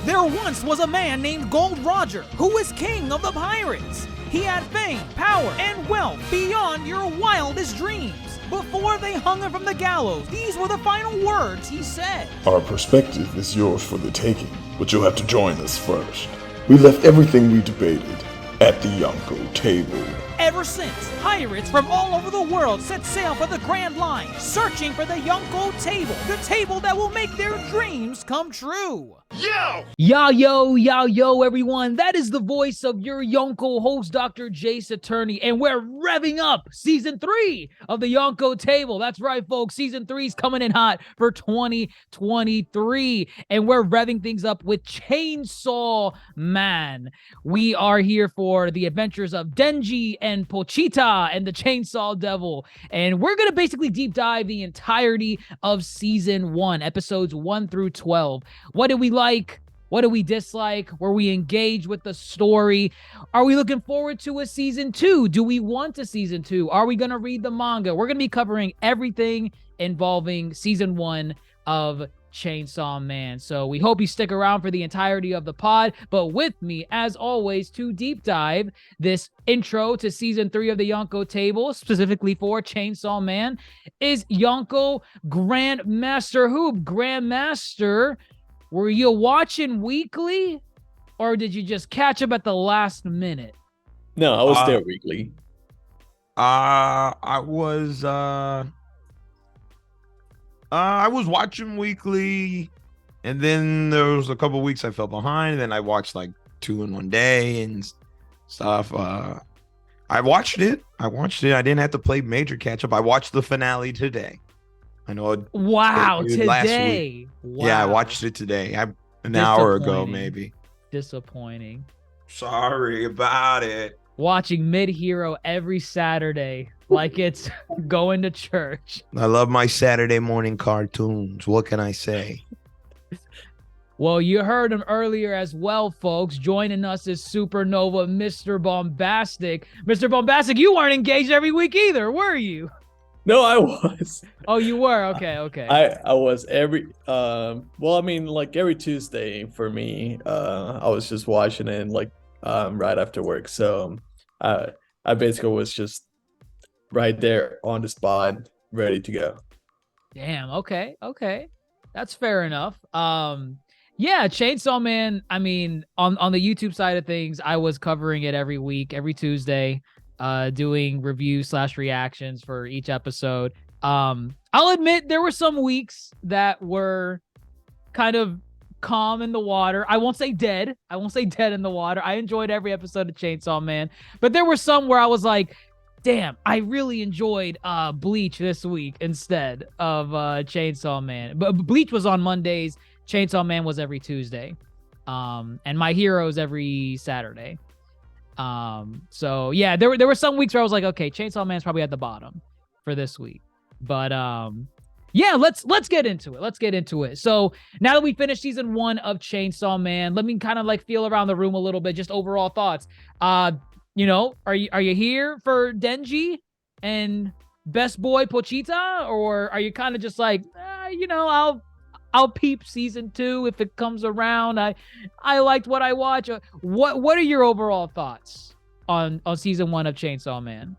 There once was a man named Gold Roger who was king of the pirates. He had fame, power, and wealth beyond your wildest dreams. Before they hung him from the gallows, these were the final words he said. Our perspective is yours for the taking, but you'll have to join us first. We left everything we debated at the Yonko table. Ever since, pirates from all over the world set sail for the Grand Line, searching for the Yonko table, the table that will make their dreams come true. Yo, everyone. That is the voice of your Yonko host, DrJaceAttorney, and we're revving up season 3 of the Yonko table. That's right, folks. Season 3 is coming in hot for 2023, and we're revving things up with Chainsaw Man. We are here for the adventures of Denji and Pochita and the Chainsaw Devil, and we're going to basically deep dive the entirety of season 1, episodes 1 through 12. What did we like? What do we dislike? Were we engaged with the story? Are we looking forward to a season 2? Do we want a season 2? Are we going to read the manga? We're going to be covering everything involving season 1 of Chainsaw Man. So we hope you stick around for the entirety of the pod. But with me, as always, to deep dive this intro to season 3 of the Yonko table, specifically for Chainsaw Man, is Yonko Grandmaster Hoop. Grandmaster, were you watching weekly, or did you just catch up at the last minute? No, I was there weekly. I was watching weekly, and then there was a couple weeks I fell behind, and then I watched like 2 in one day and stuff. I watched it. I didn't have to play major catch up. I watched the finale today. I know. Wow, today. Last week. Wow. Yeah, I watched it today. An hour ago, maybe. Disappointing. Sorry about it. Watching Mid-Hero every Saturday like it's going to church. I love my Saturday morning cartoons. What can I say? Well, you heard him earlier as well, folks. Joining us is Supernova Mr. Bombastic. Mr. Bombastic, you weren't engaged every week either, were you? No, I was. Oh, you were? Okay. I was every every Tuesday for me. I was just watching it right after work. So I basically was just right there on the spot, ready to go. Damn, okay. That's fair enough. Yeah, Chainsaw Man, I mean, on the YouTube side of things, I was covering it every week, every Tuesday. Doing reviews / reactions for each episode. I'll admit there were some weeks that were kind of calm in the water. I won't say dead in the water. I enjoyed every episode of Chainsaw Man, but there were some where I was like, damn, I really enjoyed Bleach this week instead of Chainsaw Man. But Bleach was on Mondays, Chainsaw Man was every Tuesday, and My Hero's every Saturday. So yeah, there were some weeks where I was like, okay, Chainsaw Man's probably at the bottom for this week. But yeah, let's get into it. So now that we finished season 1 of Chainsaw Man, let me kind of feel around the room a little bit, just overall thoughts. Are you here for Denji and best boy Pochita, or are you kind of just like, I'll peep season 2 if it comes around. I liked what I watched. What are your overall thoughts on season 1 of Chainsaw Man?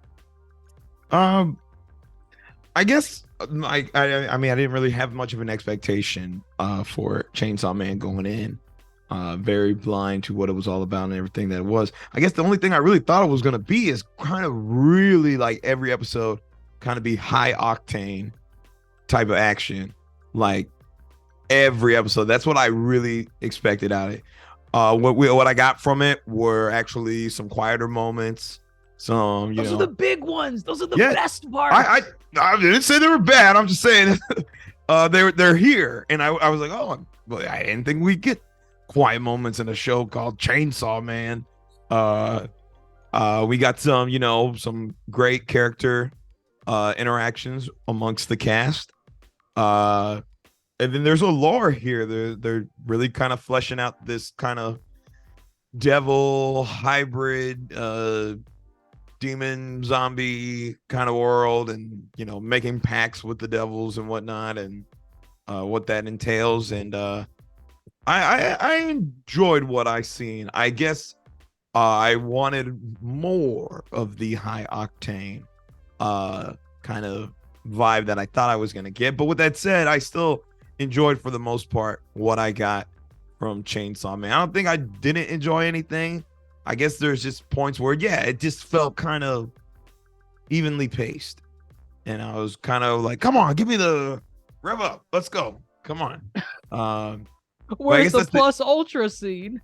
I guess I mean I didn't really have much of an expectation for Chainsaw Man going in. Very blind to what it was all about and everything that it was. I guess the only thing I really thought it was gonna be is kind of really like every episode kind of be high octane type of action. Like every episode. That's what I really expected out of it. What I got from it were actually some quieter moments. Those are the big ones. Those are the best parts. I didn't say they were bad. I'm just saying they're here, and I was like, oh, well, I didn't think we'd get quiet moments in a show called Chainsaw Man. We got some great character interactions amongst the cast. And then there's a lore here. They're really kind of fleshing out this kind of devil hybrid demon zombie kind of world, and making pacts with the devils and whatnot, and what that entails. And I enjoyed what I seen. I guess I wanted more of the high octane kind of vibe that I thought I was gonna get. But with that said, I still enjoyed for the most part what I got from Chainsaw Man. I don't think I didn't enjoy anything. I guess there's just points where it just felt kind of evenly paced. And I was kind of like, come on, give me the rev up. Let's go. Come on. Where's the plus ultra scene?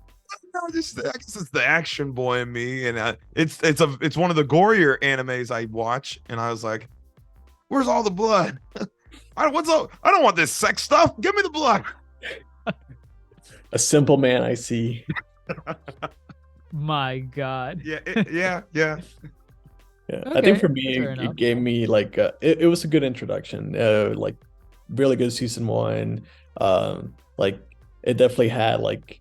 No, I guess it's the action boy in me, and it's one of the gorier animes I watch, and I was like, "Where's all the blood? I don't want this sex stuff. Give me the blood." A simple man, I see. My God. Yeah. Yeah, Okay, I think for me, fair it enough. gave me like it was a good introduction. Like really good season one. Like it definitely had like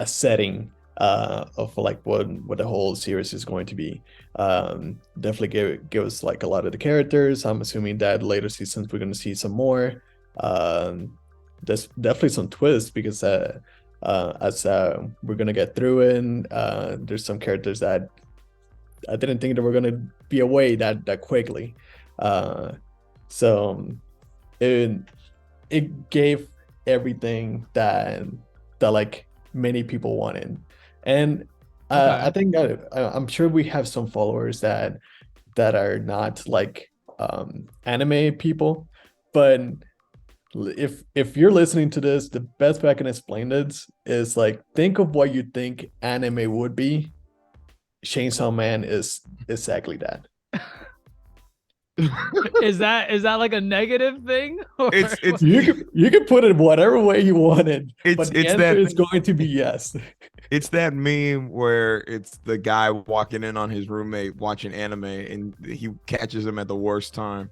a setting of like what the whole series is going to be. Definitely give us like a lot of the characters. I'm assuming that later seasons we're going to see some more. There's definitely some twists because as we're going to get through it, there's some characters that I didn't think they were going to be away that quickly. So it gave everything that like many people wanted. And I think that I'm sure we have some followers that are not like anime people, but if you're listening to this, the best way I can explain this is like think of what you think anime would be. Chainsaw Man is exactly that. Is that like a negative thing? Or It's you can put it whatever way you want it, but the answer that is going to be yes. it's that meme where it's the guy walking in on his roommate watching anime and he catches him at the worst time.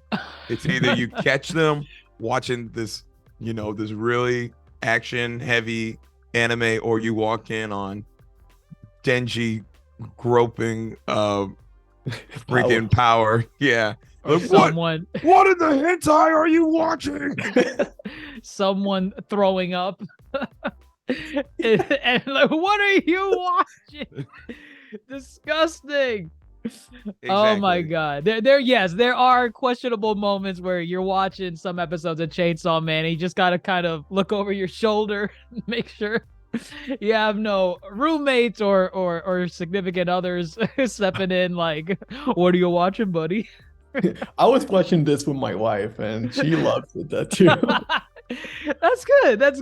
It's either you catch them watching this, this really action heavy anime, or you walk in on Denji groping freaking power. Yeah. or Like, someone what in the hentai are you watching? someone throwing up. and like, what are you watching? Disgusting. Oh my God. There are questionable moments where you're watching some episodes of Chainsaw Man and you just gotta kind of look over your shoulder, make sure you have no roommates or significant others stepping in like, what are you watching, buddy? I was watching this with my wife and she loves it that too. That's good. That's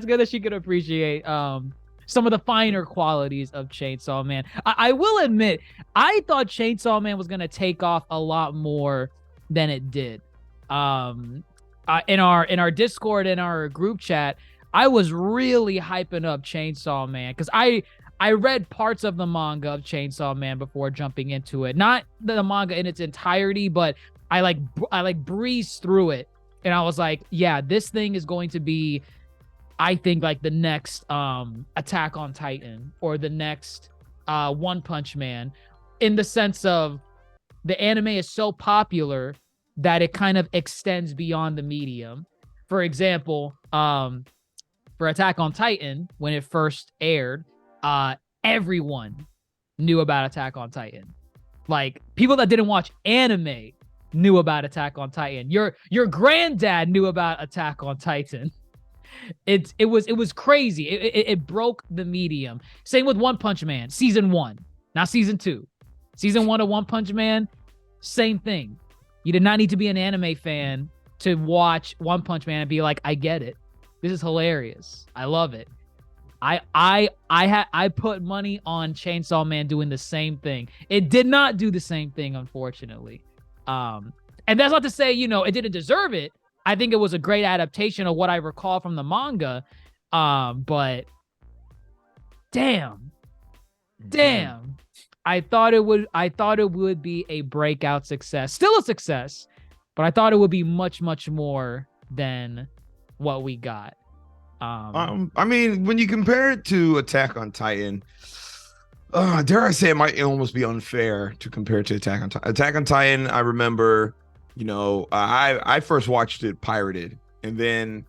good that she could appreciate some of the finer qualities of Chainsaw Man. I will admit, I thought Chainsaw Man was gonna take off a lot more than it did. In our Discord, in our group chat, I was really hyping up Chainsaw Man because I read parts of the manga of Chainsaw Man before jumping into it. Not the manga in its entirety, but I breezed through it, and I was like, yeah, this thing is going to be, I think, like the next Attack on Titan or the next One Punch Man, in the sense of the anime is so popular that it kind of extends beyond the medium. For example, for Attack on Titan, when it first aired, everyone knew about Attack on Titan. Like, people that didn't watch anime knew about Attack on Titan. Your granddad knew about Attack on Titan. It was crazy. It broke the medium. Same with One Punch Man, season 1, not season 2. Season 1 of One Punch Man, same thing. You did not need to be an anime fan to watch One Punch Man and be like, I get it. This is hilarious. I love it. I put money on Chainsaw Man doing the same thing. It did not do the same thing, unfortunately. And that's not to say, it didn't deserve it. I think it was a great adaptation of what I recall from the manga. But damn. I thought it would be a breakout success. Still a success, but I thought it would be much, much more than what we got. I mean, when you compare it to Attack on Titan, dare I say it might almost be unfair to compare it to Attack on Titan. Attack on Titan, I remember, I first watched it pirated, and then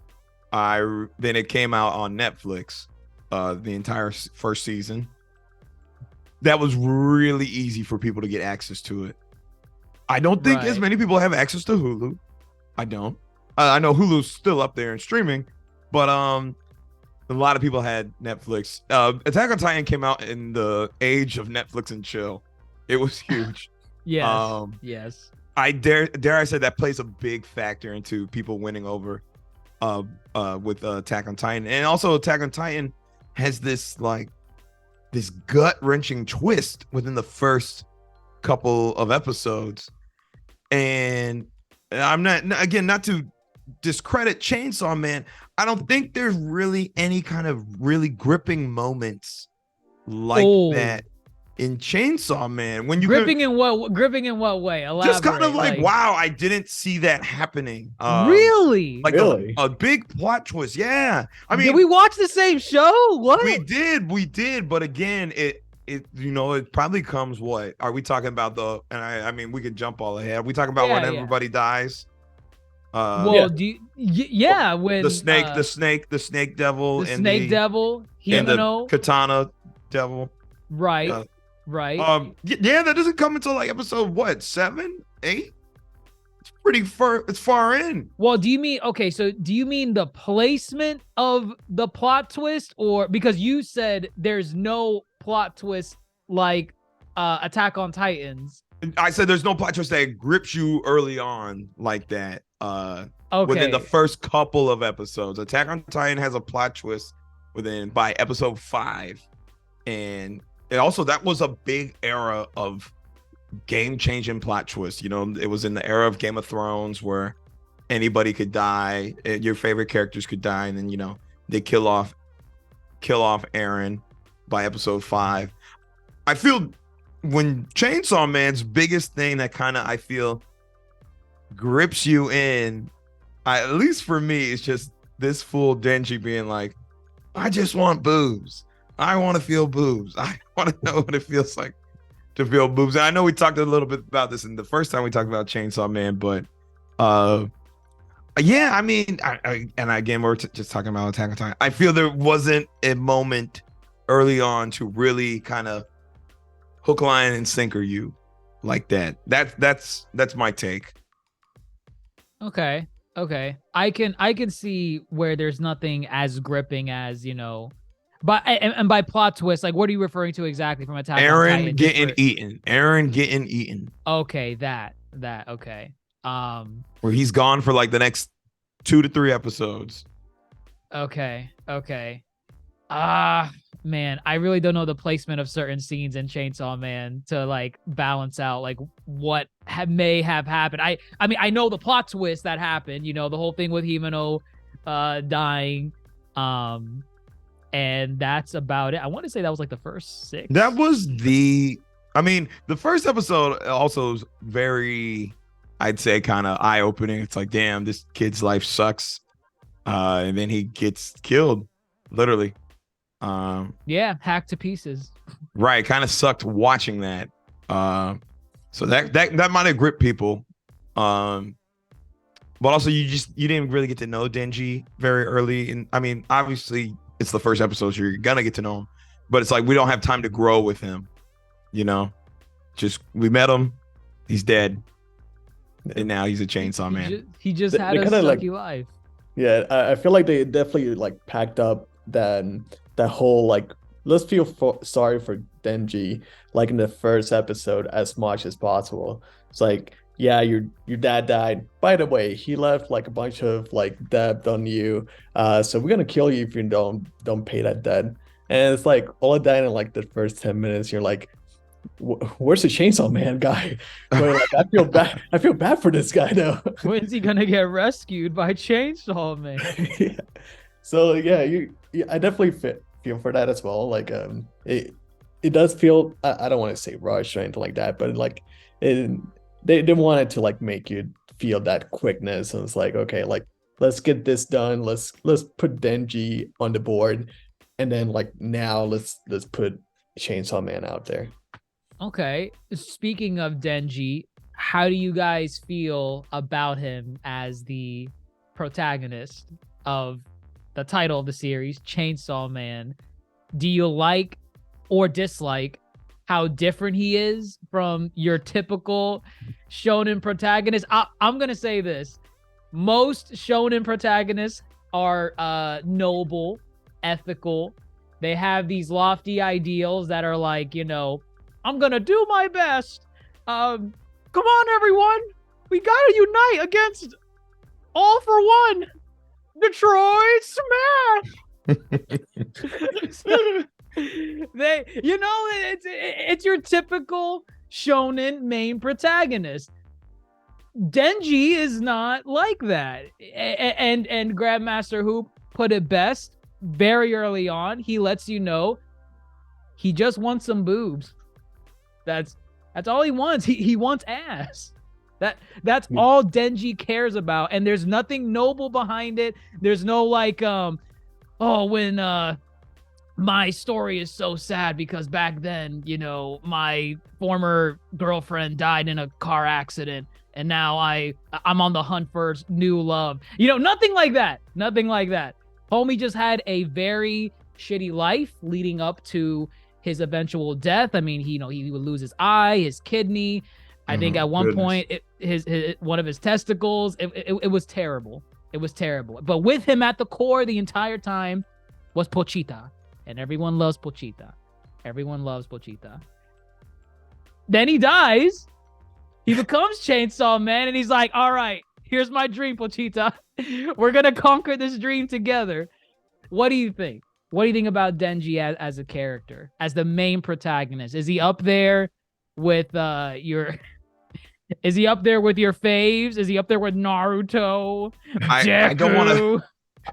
Then it came out on Netflix, the entire first season. That was really easy for people to get access to it. I don't think as many people have access to Hulu. I don't. I know Hulu's still up there and streaming, but a lot of people had Netflix. Attack on Titan came out in the age of Netflix and chill. It was huge. Yes. Yes. I dare I say that plays a big factor into people winning over with Attack on Titan. And also Attack on Titan has this gut-wrenching twist within the first couple of episodes. And I'm not to discredit Chainsaw Man, I don't think there's really any kind of really gripping moments like that in Chainsaw Man. When you gripping in what way? Elaborate. Just kind of like wow, I didn't see that happening. Really? Like really? A big plot twist. Yeah. I mean, did we watch the same show? What? We did, but again, it it probably comes what? Are we talking about I mean we could jump all ahead. Are we talking about when everybody dies? Well, yeah. When the snake devil, and the Himeno, katana devil, right? Right. Yeah, that doesn't come until like episode what, 7, 8? It's pretty far. It's far in. Well, do you mean the placement of the plot twist, or because you said there's no plot twist like Attack on Titans? I said there's no plot twist that grips you early on like that. Within the first couple of episodes. Attack on Titan has a plot twist by episode 5, and also that was a big era of game-changing plot twists. It was in the era of Game of Thrones where anybody could die, your favorite characters could die, and then they kill off Eren by episode 5. I feel when Chainsaw Man's biggest thing that kind of I feel grips you in, at least for me, it's just this fool Denji being like, I just want boobs. I want to feel boobs. I want to know what it feels like to feel boobs. And I know we talked a little bit about this in the first time we talked about Chainsaw Man, but yeah, I mean, and again, we're just talking about Attack on Titan. I feel there wasn't a moment early on to really kind of hook, line, and sinker you like that. That's my take. Okay. I can see where there's nothing as gripping as, but and by plot twist, like what are you referring to exactly from Attack on Titan? Eren getting eaten. Okay, that okay. Where he's gone for like the next 2 to 3 episodes. Okay. Man, I really don't know the placement of certain scenes in Chainsaw Man to like balance out like what may have happened. I mean, I know the plot twist that happened, the whole thing with Himeno dying. And that's about it. I want to say that was like the first 6. That was the first episode also is very, I'd say, kind of eye-opening. It's like, damn, this kid's life sucks. And then he gets killed, literally. Yeah, hacked to pieces. Right, kind of sucked watching that. So that might have gripped people. But also you didn't really get to know Denji very early. And I mean, obviously it's the first episode, so you're gonna get to know him. But it's like we don't have time to grow with him. Just we met him, he's dead, and now he's a Chainsaw Man. He just had a sucky life. Yeah, I feel like they definitely like packed up that whole like let's feel sorry for Denji like in the first episode as much as possible. It's like, yeah, your dad died. By the way, he left like a bunch of like debt on you. So we're gonna kill you if you don't pay that debt. And it's like all of that in like the first 10 minutes. You're like, where's the Chainsaw Man guy? But like, I feel bad for this guy though. When's he gonna get rescued by Chainsaw Man? Yeah. So yeah, I definitely feel for that as well. Like it does feel, I don't want to say rushed or anything like that, but like they wanted to like make you feel that quickness, and it's like, okay, like let's get this done. Let's put Denji on the board, and then like now let's put Chainsaw Man out there. Okay. Speaking of Denji, how do you guys feel about him as the protagonist of the title of the series, Chainsaw Man, do you like or dislike how different he is from your typical shonen protagonist? I'm gonna say this: most shonen protagonists are noble, ethical. They have these lofty ideals that are like, I'm gonna do my best. Come on, everyone, we gotta unite against All For One, Detroit Smash. It's your typical shonen main protagonist. Denji is not like that. And Grandmaster Hoop put it best very early on. He lets you know he just wants some boobs. That's all he wants. He wants ass. That's all Denji cares about, and there's nothing noble behind it. There's no when my story is so sad because back then, my former girlfriend died in a car accident, and now I'm on the hunt for new love. Nothing like that. Nothing like that. Homie just had a very shitty life leading up to his eventual death. I mean, he would lose his eye, his kidney. I think at one point, his one of his testicles. It was terrible. It was terrible. But with him at the core the entire time was Pochita, and everyone loves Pochita. Everyone loves Pochita. Then he dies. He becomes Chainsaw Man, and he's like, "All right, here's my dream, Pochita. We're gonna conquer this dream together." What do you think? What do you think about Denji as a character, as the main protagonist? Is he up there with your? Is he up there with your faves? Is he up there with Naruto? I don't want to.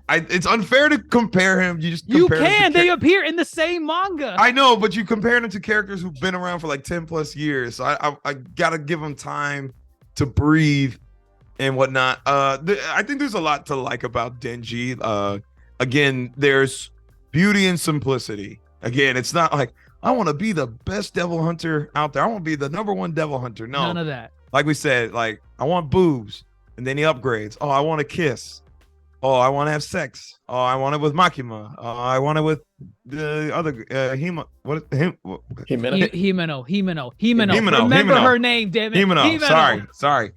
It's unfair to compare him. You can. They appear in the same manga. I know, but you compare them to characters who've been around for like 10 plus years. So I gotta give them time to breathe and whatnot. I think there's a lot to like about Denji. Again, there's beauty and simplicity. Again, it's not like I want to be the best devil hunter out there. I want to be the #1 devil hunter. No, none of that. Like we said, like I want boobs, and then he upgrades. Oh, I want to kiss. Oh, I want to have sex. Oh, I want it with Makima. Oh, I want it with the other Himeno. Remember her name, damn it. Himeno. Sorry.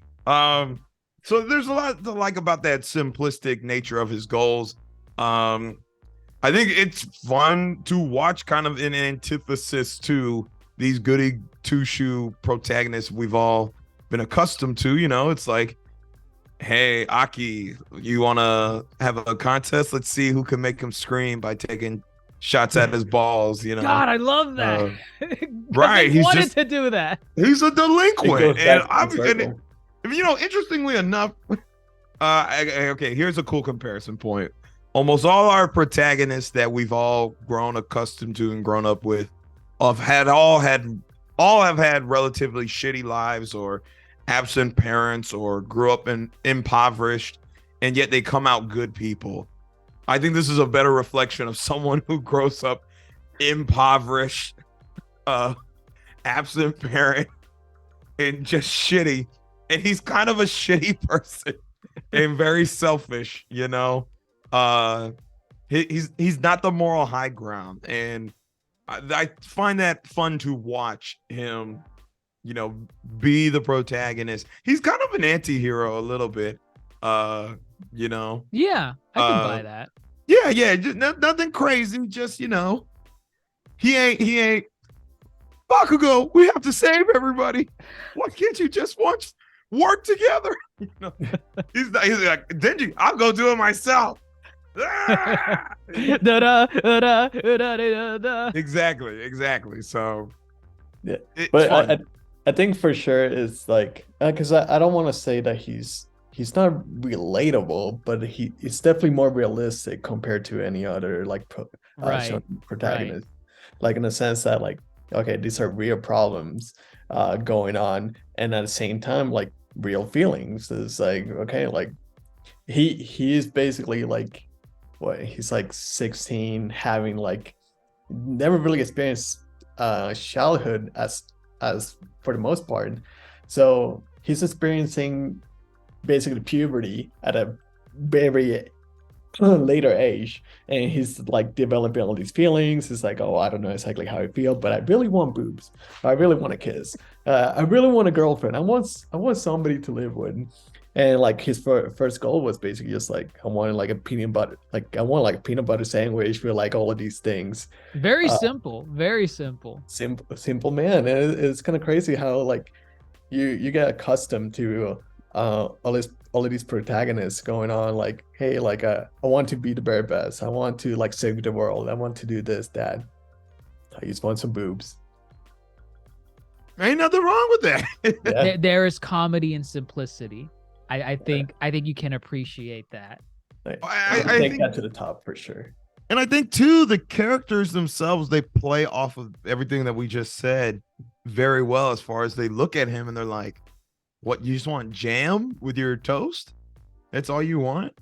So there's a lot to like about that simplistic nature of his goals. I think it's fun to watch, kind of in antithesis to these goody two-shoe protagonists we've all been accustomed to. It's like, hey, Aki, you want to have a contest? Let's see who can make him scream by taking shots at his balls. God, I love that. Right, he wanted to do that. He's a delinquent, and interestingly enough, okay, here's a cool comparison point. Almost all our protagonists that we've all grown accustomed to and grown up with all have had relatively shitty lives or absent parents or grew up impoverished, and yet they come out good people. I think this is a better reflection of someone who grows up impoverished, absent parent, and just shitty. And he's kind of a shitty person and very selfish, He's not the moral high ground, and I find that fun to watch him, be the protagonist. He's kind of an anti-hero a little bit, Yeah, I can buy that. Yeah, just nothing crazy. Just he ain't Bakugo. We have to save everybody. Why can't you just work together? He's like, Denji, I'll go do it myself. Exactly. So yeah, but I think for sure it's like, because I don't want to say that he's not relatable, but it's definitely more realistic compared to any other protagonist. Like in the sense that like, okay, these are real problems going on, and at the same time like real feelings. It's like, okay, like he is basically like, he's like 16, having like never really experienced childhood as for the most part, so he's experiencing basically puberty at a very later age, and he's like developing all these feelings. He's like, oh, I don't know exactly how I feel, but I really want boobs. I really want a kiss. I really want a girlfriend. I want somebody to live with. And like his first goal was basically just like, I want like a peanut butter, like I want like a peanut butter sandwich with like all of these things. Very simple, very simple. Simple man. And it's kind of crazy how like you get accustomed to all of these protagonists going on like, hey, like I want to be the very best. I want to like save the world. I want to do this, that. I just want some boobs. Ain't nothing wrong with that. Yeah. There is comedy and simplicity. I think you can appreciate that. I think that to the top for sure. And I think too, the characters themselves, they play off of everything that we just said very well, as far as they look at him and they're like, what, you just want jam with your toast? That's all you want?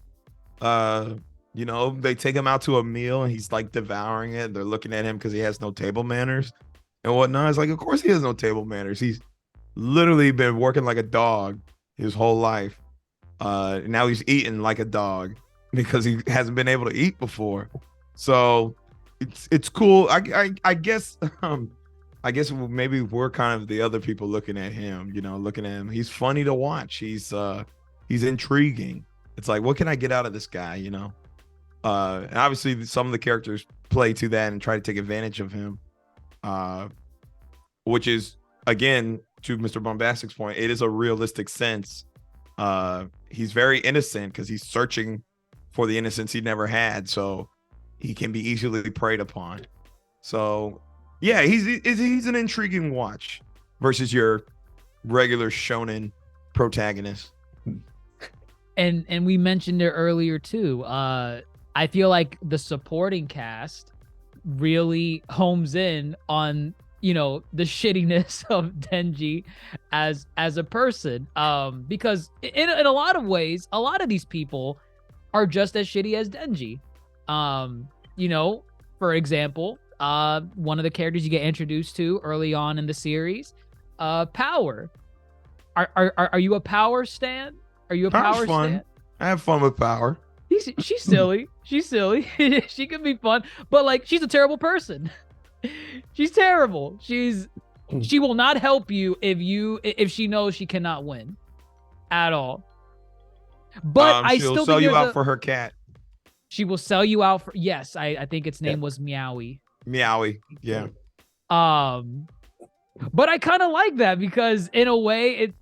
You know, they take him out to a meal and he's like devouring it. They're looking at him because he has no table manners and whatnot. It's like, of course he has no table manners. He's literally been working like a dog his whole life. Now he's eating like a dog because he hasn't been able to eat before. So it's cool. I guess I guess maybe we're kind of the other people looking at him, you know, looking at him. He's funny to watch. He's intriguing. It's like, what can I get out of this guy, you know? And obviously some of the characters play to that and try to take advantage of him. Which is, again, to Mr. Bombastic's point, it is a realistic sense. He's very innocent because he's searching for the innocence he never had, so he can be easily preyed upon. So yeah, he's an intriguing watch versus your regular shonen protagonist. And we mentioned it earlier too. I feel like the supporting cast really homes in on, you know, the shittiness of Denji as a person, because in a lot of ways, a lot of these people are just as shitty as Denji. You know, for example, one of the characters you get introduced to early on in the series, Power. Are you a Power stan? Are you a Power stan? I have fun with Power. She's silly. She's silly. She can be fun, but like, she's a terrible person. She's terrible. She will not help you if she knows she cannot win at all. But I she'll still sell think you out for her cat. She will sell you out for, yes, I think its name was Meowie. Meowie, yeah. But I kind of like that because in a way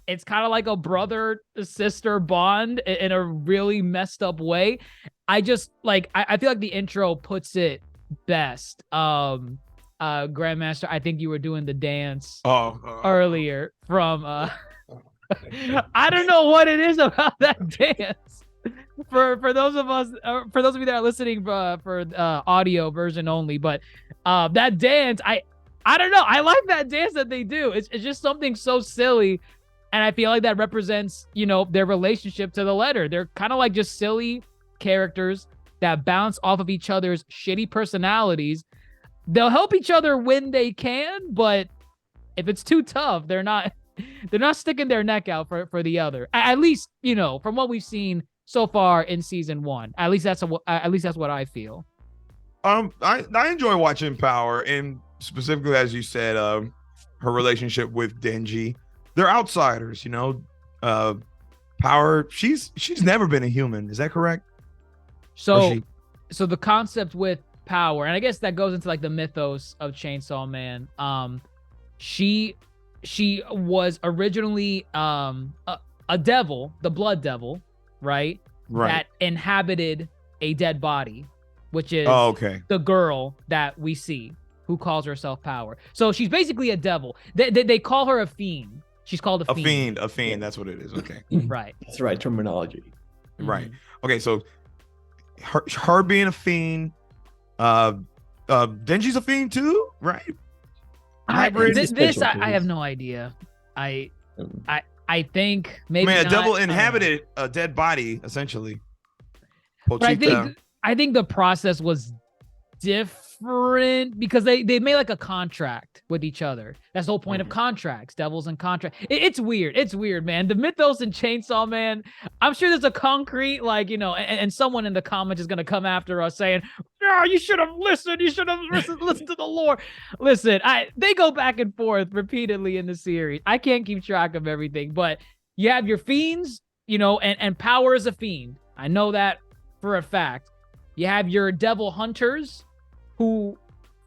it's kind of like a brother sister bond in a really messed up way. I just like, I feel like the intro puts it best. Grandmaster, I think you were doing the dance earlier from I don't know what it is about that dance. For those of you that are listening for audio version only, but that dance, I don't know, I like that dance that they do. It's just something so silly, and I feel like that represents, you know, their relationship to the letter. They're kind of like just silly characters that bounce off of each other's shitty personalities. They'll help each other when they can, but if it's too tough, they're not sticking their neck out for the other. At least, you know, from what we've seen so far in season 1. At least that's what I feel. I enjoy watching Power, and specifically, as you said, her relationship with Denji. They're outsiders, you know. Power, she's never been a human. Is that correct? So the concept with Power, and I guess that goes into like the mythos of Chainsaw Man. She was originally a devil, the blood devil, right? That inhabited a dead body, which is the girl that we see who calls herself Power. So she's basically a devil. They call her a fiend. She's called a fiend. A fiend. That's what it is. Okay. Right. That's the right terminology. Right. Okay. So her being a fiend, Denji's a fiend too, right? I have no idea. I think maybe. I mean, a devil inhabited a dead body, essentially. But I think the process was different because they made like a contract with each other. That's the whole point of contracts, devils and contract. It's weird. It's weird, man. The mythos in Chainsaw Man, I'm sure there's a concrete, like, you know, and someone in the comments is going to come after us saying, no, you should have listened. You should have listened to the lore. Listen, they go back and forth repeatedly in the series. I can't keep track of everything, but you have your fiends, you know, and Power is a fiend. I know that for a fact. You have your devil hunters who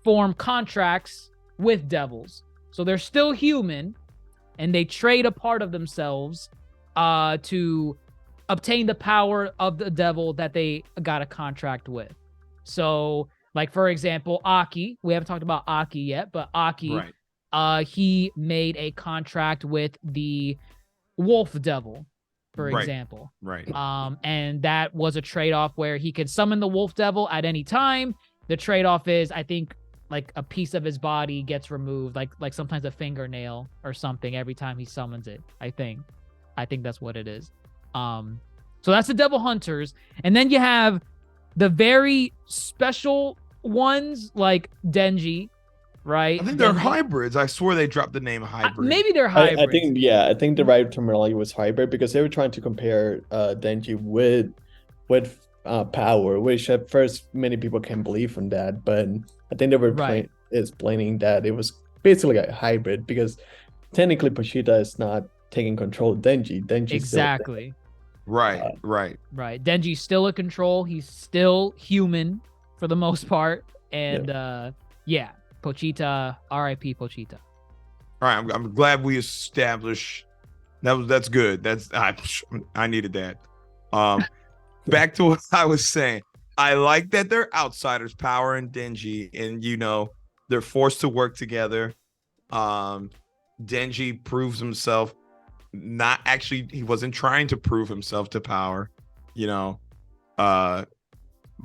form contracts with devils. So they're still human and they trade a part of themselves to obtain the power of the devil that they got a contract with. So, like, for example, Aki, we haven't talked about Aki yet, but Aki, he made a contract with the wolf devil, for example. Right. And that was a trade-off where he could summon the wolf devil at any time. The trade-off is, I think, like a piece of his body gets removed, like sometimes a fingernail or something every time he summons it. I think that's what it is. So that's the devil hunters. And then you have the very special ones like Denji, right? I think they're hybrids. I swear they dropped the name hybrid. Maybe they're hybrids. I think the right terminology was hybrid because they were trying to compare Denji with Power, which at first many people can't believe in that, but I think they were explaining that it was basically a hybrid because technically Pochita is not taking control of Denji. Exactly. Right. Denji's still in control. He's still human for the most part, and Pochita, R.I.P. Pochita. All right, I'm glad we established that's good. I needed that. Back to what I was saying. I like that they're outsiders, Power and Denji, and you know they're forced to work together. Denji proves himself. Not actually, he wasn't trying to prove himself to Power. You know,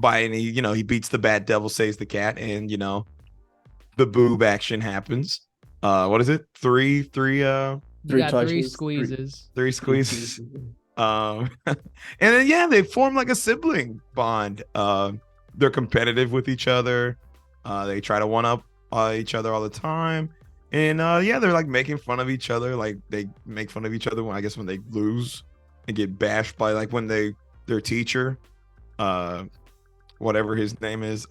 he beats the bad devil, saves the cat, and you know. The boob action happens. What is it? Three squeezes. Three squeezes. And then they form like a sibling bond. They're competitive with each other. They try to one up each other all the time. And they're like making fun of each other. Like they make fun of each other when they lose and get bashed by like when their teacher, whatever his name is,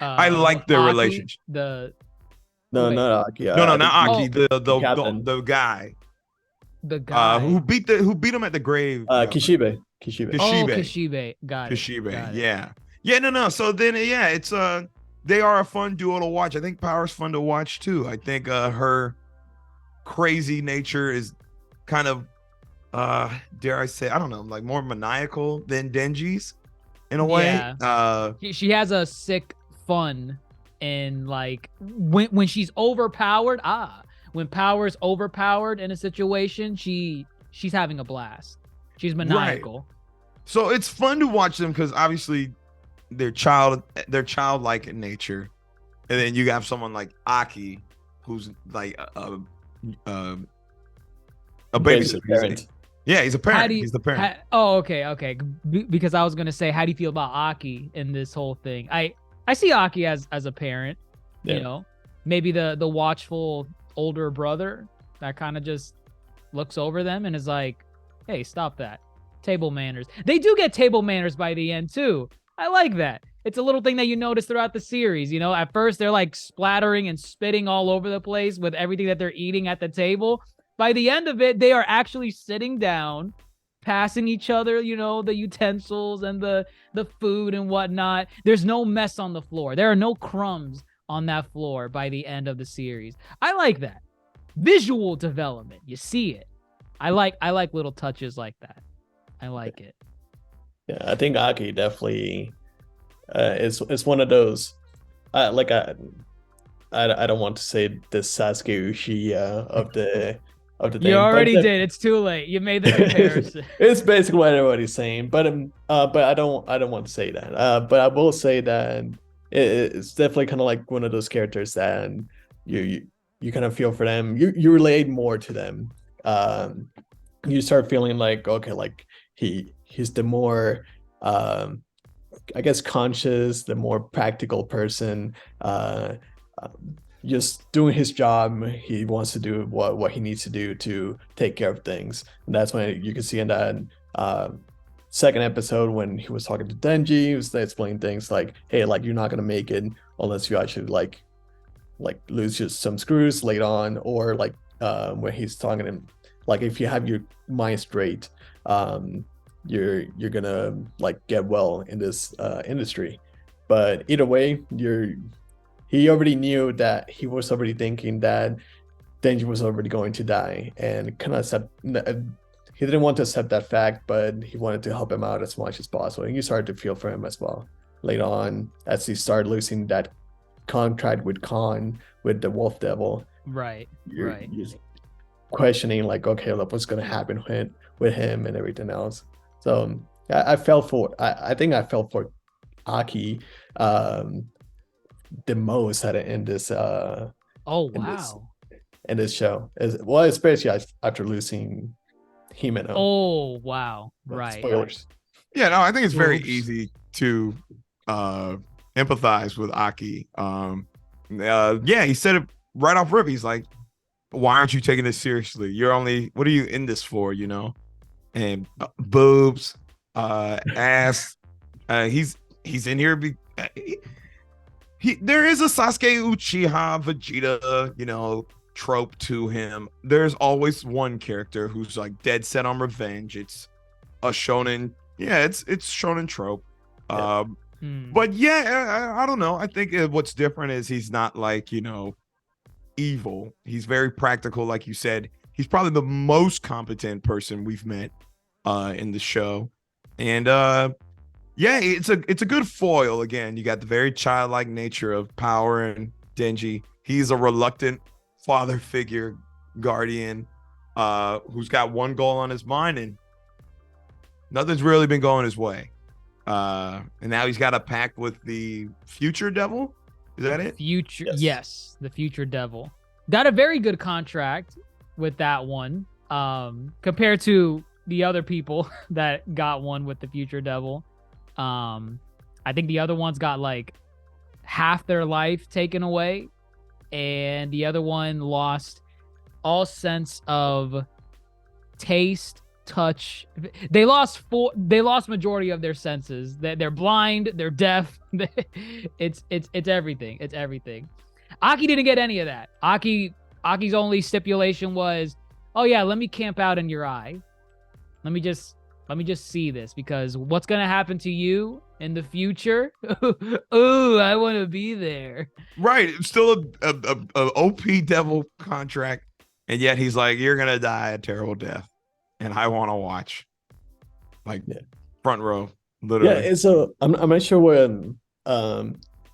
I like their Aki, relationship. Not Aki. Not Aki. The guy. The guy who beat him at the grave. Kishibe. Kishibe. Got it. Kishibe. Yeah. No. So then, it's they are a fun duo to watch. I think Power's fun to watch too. I think her crazy nature is kind of, dare I say, I don't know, like more maniacal than Denji's in a way. Yeah. She has a sick fun and like when she's overpowered. When Power's overpowered in a situation, she's having a blast. She's maniacal. Right. So it's fun to watch them because obviously they're childlike in nature, and then you have someone like Aki, who's like a babysitter. He's a parent. He's the parent. Okay. Because I was gonna say, how do you feel about Aki in this whole thing? I see Aki as a parent, you know, maybe the watchful older brother that kind of just looks over them and is like, hey, stop that. Table manners. They do get table manners by the end too. I like that. It's a little thing that you notice throughout the series. You know, at first they're like splattering and spitting all over the place with everything that they're eating at the table. By the end of it, they are actually sitting down, passing each other, you know, the utensils and the food and whatnot. There's no mess on the floor. There are no crumbs on that floor by the end of the series. I like that. Visual development. You see it. I like little touches like that. I like it. Yeah, I think Aki definitely is one of those. I don't want to say the Sasuke Uchiha of the thing. You already did. It's too late. You made the comparison. It's basically what everybody's saying, but I don't want to say that. But I will say that it's definitely kind of like one of those characters that you kind of feel for them. You relate more to them. You start feeling like, okay, like he's the more I guess, conscious, the more practical person, just doing his job. He wants to do what he needs to do to take care of things. And that's when you can see in that second episode when he was talking to Denji, he was explaining things like, hey, like you're not gonna make it unless you actually like lose just some screws later on, or like when he's talking to him, like if you have your mind straight, you're gonna like get well in this industry. But either way, he already knew that he was already thinking that Denji was already going to die, and kind of accept. He didn't want to accept that fact, but he wanted to help him out as much as possible. And you started to feel for him as well later on as he started losing that contract with Khan, with the Wolf Devil. Right. You're questioning like, okay, look, what's going to happen with him and everything else. So I felt for. I think I felt for Aki the most in this. Oh wow. In this show, as well, especially after losing Himeno. Oh wow. Right. Spoilers. Yeah, no, I think it's very Oops. easy to empathize with Aki. Yeah, he said it right off rip. He's like, why aren't you taking this seriously? What are you in this for, you know? And boobs, ass. He's in here. There is a Sasuke Uchiha Vegeta, you know, trope to him. There's always one character who's like dead set on revenge. It's a shonen. Yeah, it's shonen trope. Yeah. But yeah, I don't know. I think what's different is he's not like, you know, evil. He's very practical, like you said. He's probably the most competent person we've met in the show. And yeah, it's a good foil. Again, you got the very childlike nature of Power and Denji. He's a reluctant father figure guardian who's got one goal on his mind, and nothing's really been going his way. And now he's got a pact with the future devil. Is that it? Yes, the future devil. Got a very good contract with that one compared to the other people that got one with the future devil. I think the other ones got like half their life taken away, and the other one lost all sense of taste, touch. They lost majority of their senses. They're blind, they're deaf. It's everything. It's everything. Aki didn't get any of that. Aki's only stipulation was, oh yeah, let me camp out in your eye. Let me just see this, because what's gonna happen to you in the future? Ooh, I want to be there. Right. It's still a OP devil contract, and yet he's like, you're gonna die a terrible death, and I want to watch. Like, front row, literally. Yeah, so I'm not sure when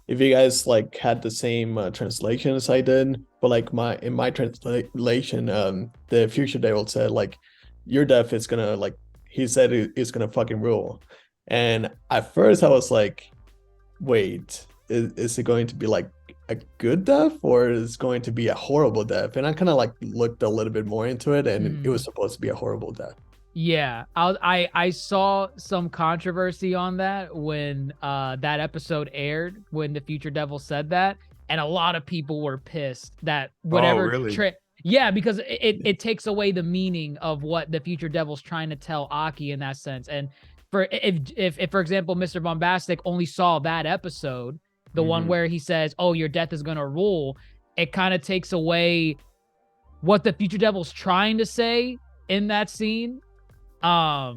if you guys like had the same translation as I did, but like in my translation, the future devil said like, your death is gonna like, he said it's gonna fucking rule. And at first I was like, wait, is it going to be like a good death, or is it going to be a horrible death? And I kind of like looked a little bit more into it, and it was supposed to be a horrible death. Yeah, I saw some controversy on that when that episode aired, when the future devil said that, and a lot of people were pissed that whatever. Oh, really? Yeah, because it takes away the meaning of what the future devil's trying to tell Aki in that sense. And if for example, Mr. Bombastic only saw that episode, the one where he says, "Oh, your death is gonna rule," it kind of takes away what the future devil's trying to say in that scene. I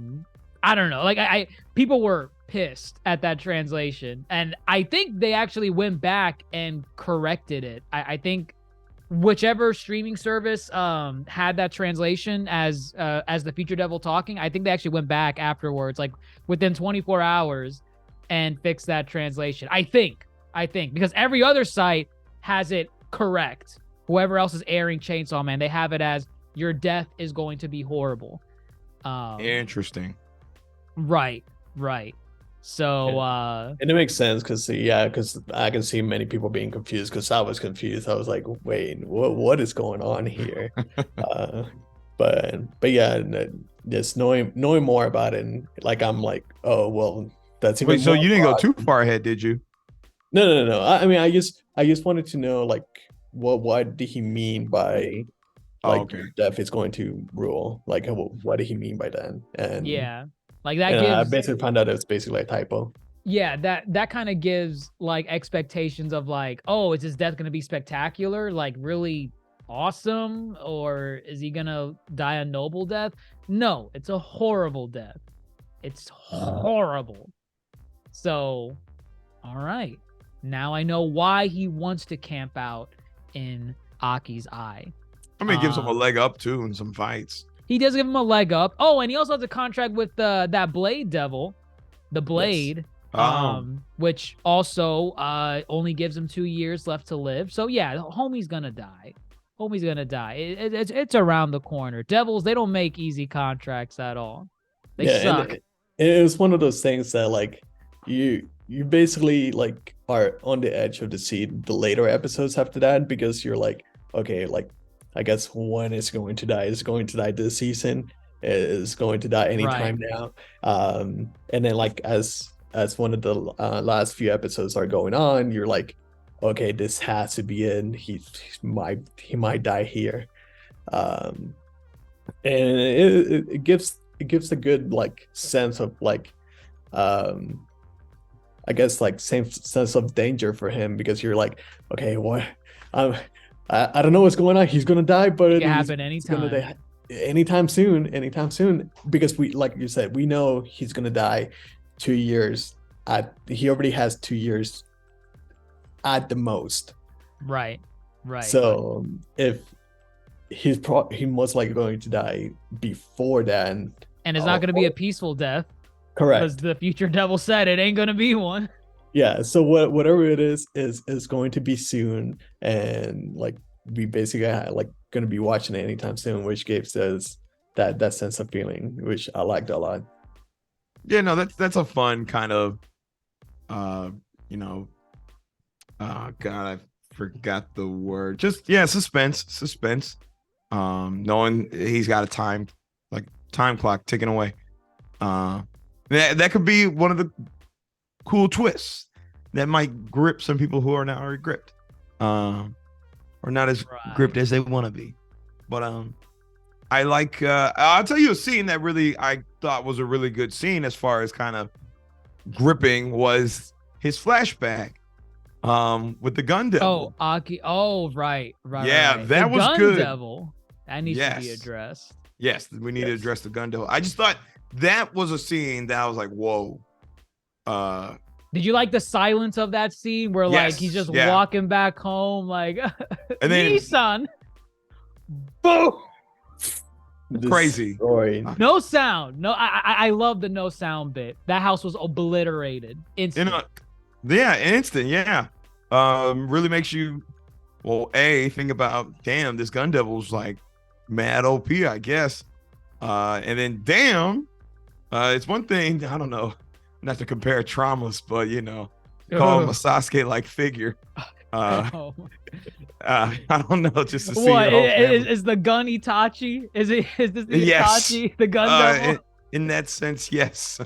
don't know. Like people were pissed at that translation, and I think they actually went back and corrected it. I think whichever streaming service had that translation as the future devil talking, I think they actually went back afterwards, like within 24 hours, and fixed that translation. I think because every other site has it correct. Whoever else is airing Chainsaw Man, they have it as, your death is going to be horrible. Interesting. Right. So and it makes sense because I can see many people being confused, because I was confused. I was like, wait, what is going on here? But yeah, just knowing more about it, and like I'm like, oh well, that's even Wait, so more you didn't go broad. too far ahead, did you? No. I mean, I just wanted to know like what did he mean by Oh, like okay. death is going to rule? Like what did he mean by that? Yeah. Like that And I gives basically found out it's basically a typo. yeah, that kind of gives like expectations of like, oh, is his death gonna be spectacular, like really awesome, or is he gonna die a noble death? No, it's a horrible death. It's horrible. So, all right. Now I know why he wants to camp out in Aki's eye. I mean, it gives him a Um, leg up too in some fights. He does give him a leg up. Oh, and he also has a contract with that Blade Devil, the Blade, Oh, which also only gives him 2 years left to live. So yeah, homie's gonna die. Homie's gonna die. It's around the corner. Devils, they don't make easy contracts at all. They Yeah, suck. and it was one of those things that like you basically like are on the edge of the seat the later episodes after that because you're like, okay, like I guess one is going to die. Is going to die this season. Is going to die anytime now. And then like as one of the last few episodes are going on, you're like, okay, this has to be it. He might die here. And it gives a good like sense of like I guess like same sense of danger for him because you're like, okay, what I don't know what's going on. He's gonna die, but It can happen he's gonna anytime. die anytime soon because we like you said, we know he's gonna die 2 years he already has 2 years at the most. Right. So if he most likely going to die before then. And it's not gonna be a peaceful death. Correct. Because the future devil said it ain't gonna be one. Yeah, so whatever it is going to be soon, and like we basically like going to be watching it anytime soon, which gives us that sense of feeling, which I liked a lot. yeah, no, that's a fun kind of, you know, God, I forgot the word. Just yeah, suspense. Knowing he's got a time clock ticking away. That could be one of the cool twists that might grip some people who are not already gripped, or not as gripped as they want to be. But I like. I'll tell you a scene that really I thought was a really good scene as far as kind of gripping was his flashback, with the gun devil. Oh, Aki. Oh, right. Yeah, right. that The was gun good. devil. That needs to be Yes. addressed. Yes, we need to address the gun devil. I just thought that was a scene that I was like, whoa. Did you like the silence of that scene where like he's just walking back home like and then Nissan? Boom. Crazy. No sound. No, I love the no sound bit. That house was obliterated instantly. Instant. Yeah. Really makes you, well, think about, damn, this gun devil's like mad OP, I guess. And then damn, it's one thing, I don't know, not to compare traumas, but you know, call him a Sasuke like figure. I don't know, just to see what is the gun Itachi? Is this the Itachi, the gun devil? In that sense, yes.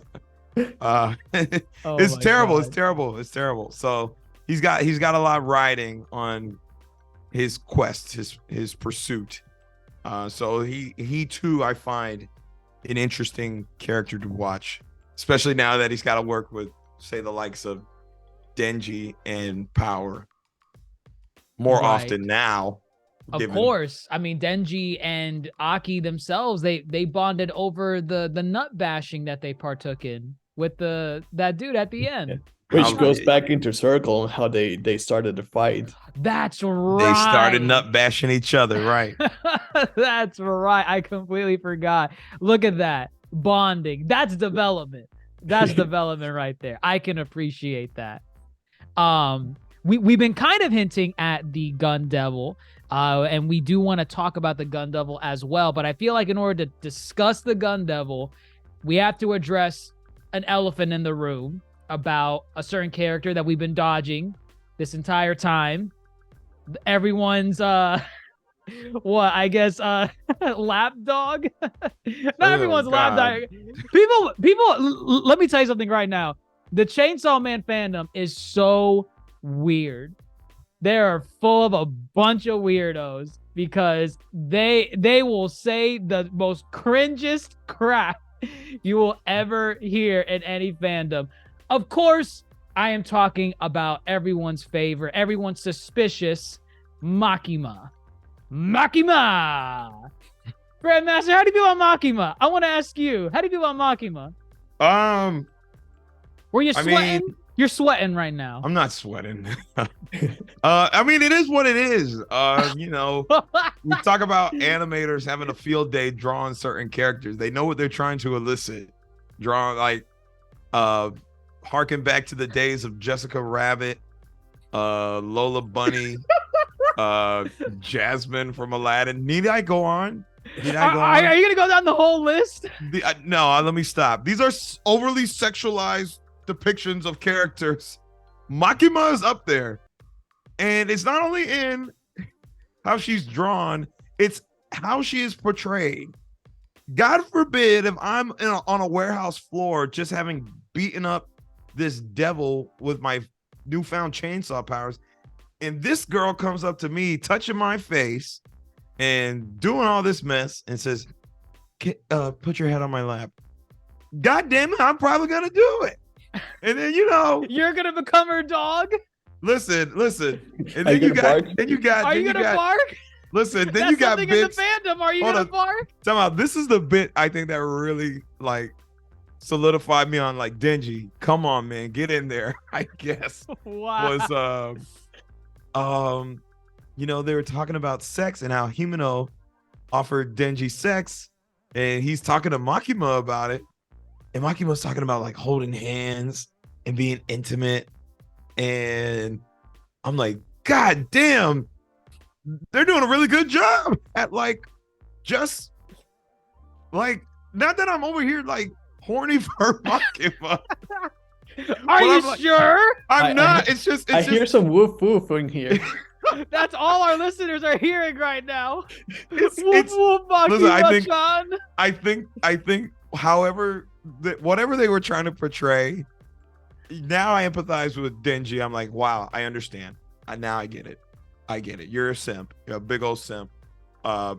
Oh it's terrible. God. It's terrible. It's terrible. So he's got a lot riding on his quest, his pursuit. So he too, I find an interesting character to watch, especially now that he's got to work with, say, the likes of Denji and Power more often now. Of course. I mean, Denji and Aki themselves, they bonded over the nut bashing that they partook in with that dude at the end. Which goes back into circle on how they started the fight. That's right. They started nut bashing each other, right? That's right. I completely forgot. Look at that. Bonding. That's development. That's development right there. I can appreciate that. We've been kind of hinting at the gun devil, and we do want to talk about the gun devil as well, but I feel like in order to discuss the gun devil, we have to address an elephant in the room about a certain character that we've been dodging this entire time. Everyone's lapdog. Not everyone's lapdog. People, let me tell you something right now. The Chainsaw Man fandom is so weird. They are full of a bunch of weirdos because they will say the most cringest crap you will ever hear in any fandom. Of course, I am talking about everyone's favorite, everyone's suspicious Makima. Makima! Grandmaster, how do you feel about Makima? I want to ask you, how do you feel about Makima? Were you sweating? You're sweating right now. I'm not sweating. I mean, it is what it is. You know, we talk about animators having a field day drawing certain characters. They know what they're trying to elicit. Drawing like harken back to the days of Jessica Rabbit, Lola Bunny, Jasmine from Aladdin. Need I go on? Are you gonna go down the whole list? No, let me stop. These are overly sexualized depictions of characters. Makima is up there, and it's not only in how she's drawn, it's how she is portrayed. God forbid if I'm on a warehouse floor just having beaten up this devil with my newfound chainsaw powers, and this girl comes up to me touching my face and doing all this mess and says, put your head on my lap. God damn it, I'm probably gonna do it. And then, you know, you're gonna become her dog. Listen. And then you got Are you gonna bark? Listen, then that's you got bits in the fandom. Are you gonna bark? Time out. This is the bit I think that really like solidified me on like Denji. Come on, man, get in there. I guess wow. Was you know, they were talking about sex and how Himeno offered Denji sex, and he's talking to Makima about it. And Makima's talking about like holding hands and being intimate. And I'm like, God damn, they're doing a really good job at like, just like, not that I'm over here like horny for Makima. Are you sure? I'm not. It's just I hear some woof woof in here. That's all our listeners are hearing right now. It's, woof woof, Makima. Listen, I think however, whatever they were trying to portray, now I empathize with Denji. I'm like, wow, I understand. Now I get it. You're a simp. You're a big old simp. But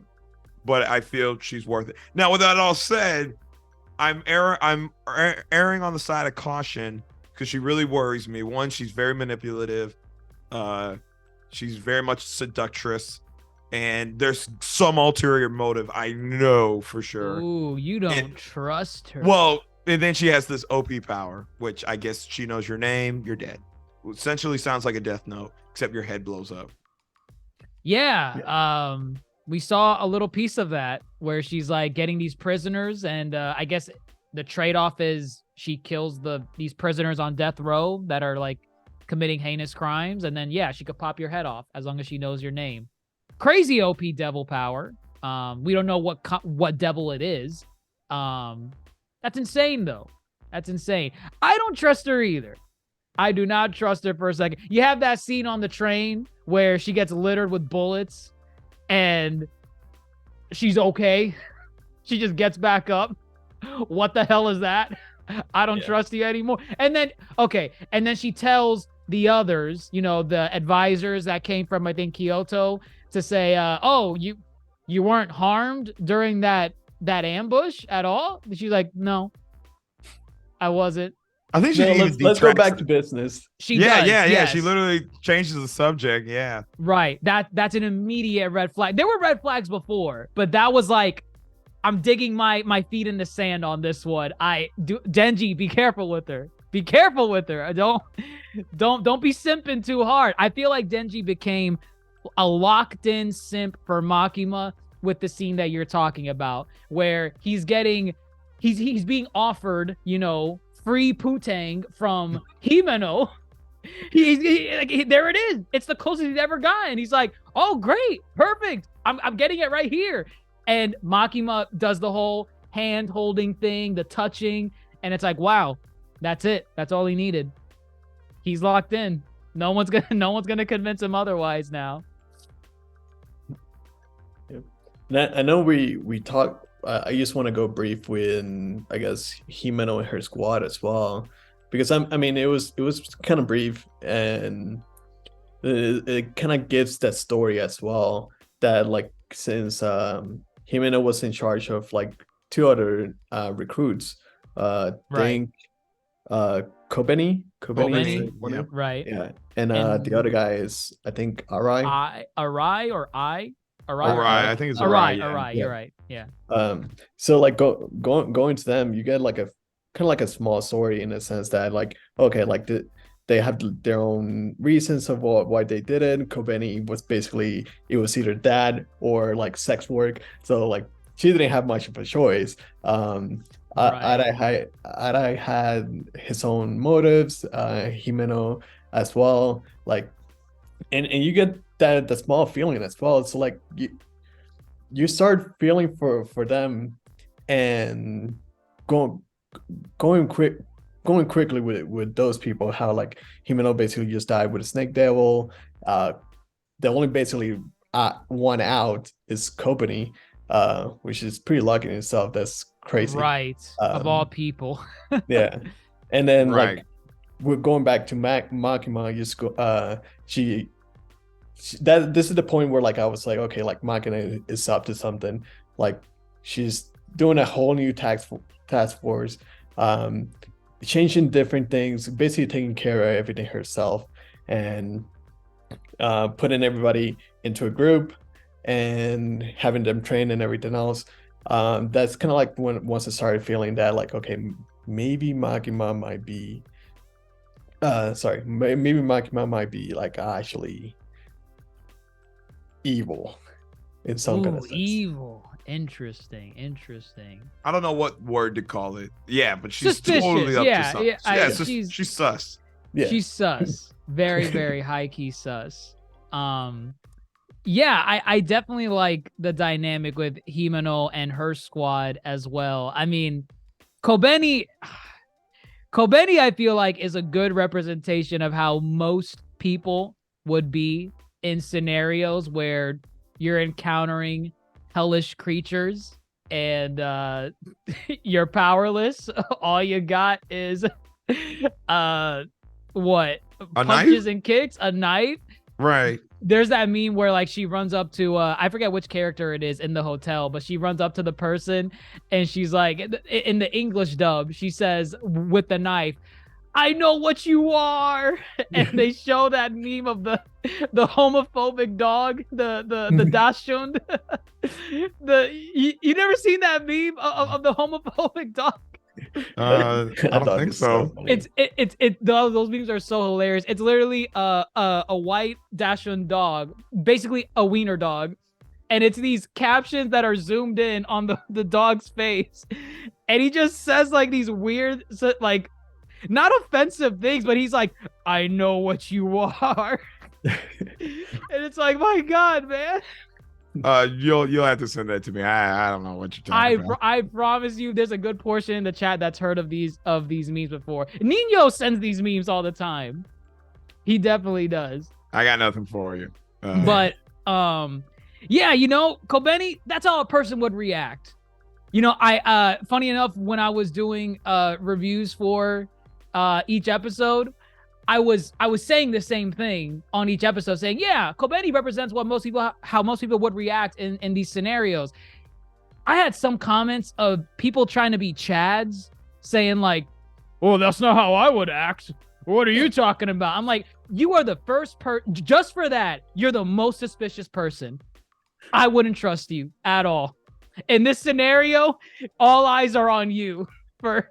I feel she's worth it. Now, with that all said, I'm erring on the side of caution because she really worries me. One, she's very manipulative. She's very much seductress. And there's some ulterior motive, I know for sure. Ooh, you don't trust her. Well, and then she has this OP power, which I guess she knows your name, you're dead. Essentially sounds like a death note, except your head blows up. Yeah. We saw a little piece of that where she's like getting these prisoners, and I guess the trade-off is she kills these prisoners on death row that are like committing heinous crimes, and then yeah, she could pop your head off as long as she knows your name. Crazy OP devil power. We don't know what devil it is. That's insane though. That's insane. I don't trust her either. I do not trust her for a second. You have that scene on the train where she gets littered with bullets and she's okay. She just gets back up. What the hell is that? I don't trust you anymore. And then, okay. And then she tells the others, you know, the advisors that came from, I think, Kyoto, to say, oh, you weren't harmed during that ambush at all? She's like, no, I wasn't. I think she let's go back to business. She does, yes. She literally changes the subject. Yeah, right. That's an immediate red flag. There were red flags before, but that was like, I'm digging my feet in the sand on this one. Denji, be careful with her. Be careful with her. Don't be simping too hard. I feel like Denji became a locked-in simp for Makima with the scene that you're talking about, where he's being offered, you know, free putang from Himeno. There it is. It's the closest he's ever gotten. He's like, oh, great, perfect. I'm getting it right here. And Makima does the whole hand-holding thing, the touching, and it's like, wow, that's it. That's all he needed. He's locked in. No one's gonna convince him otherwise now. I know we talked. I just want to go brief with, I guess, Himeno and her squad as well. because I mean it was kind of brief, and it kind of gives that story as well, that like since Himeno was in charge of like two other recruits, Right. think Kobeni is Kobeni, one of them. right. Yeah, and And the other guy is I think Arai. Arai or I? All Arai? right, I think it's all Arai, right. Yeah. Arai, Yeah. you're right. Yeah. So like going to them, you get like a kind of like a small story in the sense that like okay, like they have their own reasons of why they did it. Kobeni was basically, it was either that or like sex work, so like she didn't have much of a choice. Right. Arai had his own motives, Himeno as well, like, and you get that the small feeling as well. It's like you start feeling for them, and going quick going quickly with those people, how like Himeno basically just died with a snake devil. The only basically one out is Kobani, which is pretty lucky in itself. That's crazy. Right. Of all people. Yeah, and then Right. like we're going back to Makima. Just go, that this is the point where like I was like, okay, like Makina is up to something. Like she's doing a whole new task force, um, changing different things, basically taking care of everything herself, and putting everybody into a group and having them train and everything else. That's kind of like when once I started feeling that like, okay, maybe Makima might be maybe Makima might be like actually evil in some kind of Ooh, sense. evil. Interesting. I don't know what word to call it. Yeah, but she's Suspicious. totally up Yeah, to something. yeah, She's sus. Yeah. She's sus. Very, very high key sus. Yeah, I definitely like the dynamic with Himeno and her squad as well. I mean, Kobeni, I feel like is a good representation of how most people would be in scenarios where you're encountering hellish creatures and you're powerless. All you got is what? A Punches knife? and kicks, a knife. Right. There's that meme where like she runs up to I forget which character it is in the hotel, but she runs up to the person and she's like, in the English dub, she says with the knife, "I know what you are," and they show that meme of the homophobic dog, the Dachshund. You never seen that meme of the homophobic dog? I don't think so. Those memes are so hilarious. It's literally a white Dachshund dog, basically a wiener dog, and it's these captions that are zoomed in on the dog's face, and he just says like these weird, like, not offensive things, but he's like, "I know what you are," and it's like, my God, man. You'll have to send that to me. I don't know what you're talking about. I promise you, there's a good portion in the chat that's heard of these memes before. Nino sends these memes all the time. He definitely does. I got nothing for you. But yeah, you know, Kobeni, that's how a person would react. You know, I funny enough, when I was doing reviews for each episode, I was saying the same thing on each episode, saying, yeah, Kobeni represents how most people would react in these scenarios. I had some comments of people trying to be Chads, saying like, "Well, that's not how I would act. What are you talking about?" I'm like, you are the first just for that, you're the most suspicious person. I wouldn't trust you at all. In this scenario, all eyes are on you for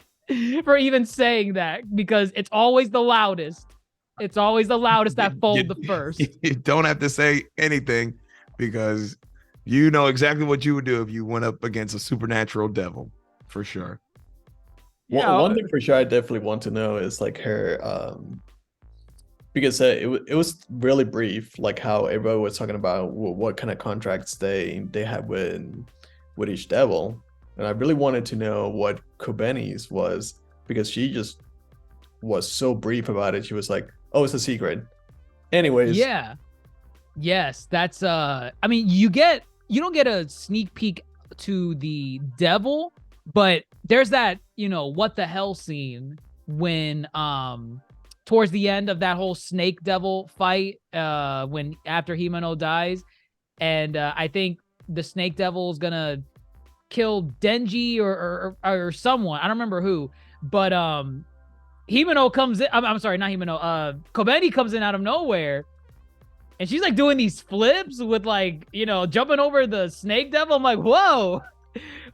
even saying that, because it's always the loudest. It's always the loudest that fold the first. You don't have to say anything, because you know exactly what you would do if you went up against a supernatural devil, for sure. Yeah. One thing for sure I definitely want to know is like her, because it was really brief, like how everybody was talking about what kind of contracts they had with each devil, and I really wanted to know what Kobeni's was, because she just was so brief about it. She was like, "Oh, it's a secret." Anyways. Yeah. Yes, that's I mean, you don't get a sneak peek to the devil, but there's that, you know, what the hell scene when towards the end of that whole snake devil fight, when after Himeno dies, and I think the snake devil is gonna kill Denji or someone. I don't remember who, but Himeno comes in. I'm sorry, not Himeno. Kobeni comes in out of nowhere, and she's like doing these flips with like, jumping over the snake devil. I'm like, whoa,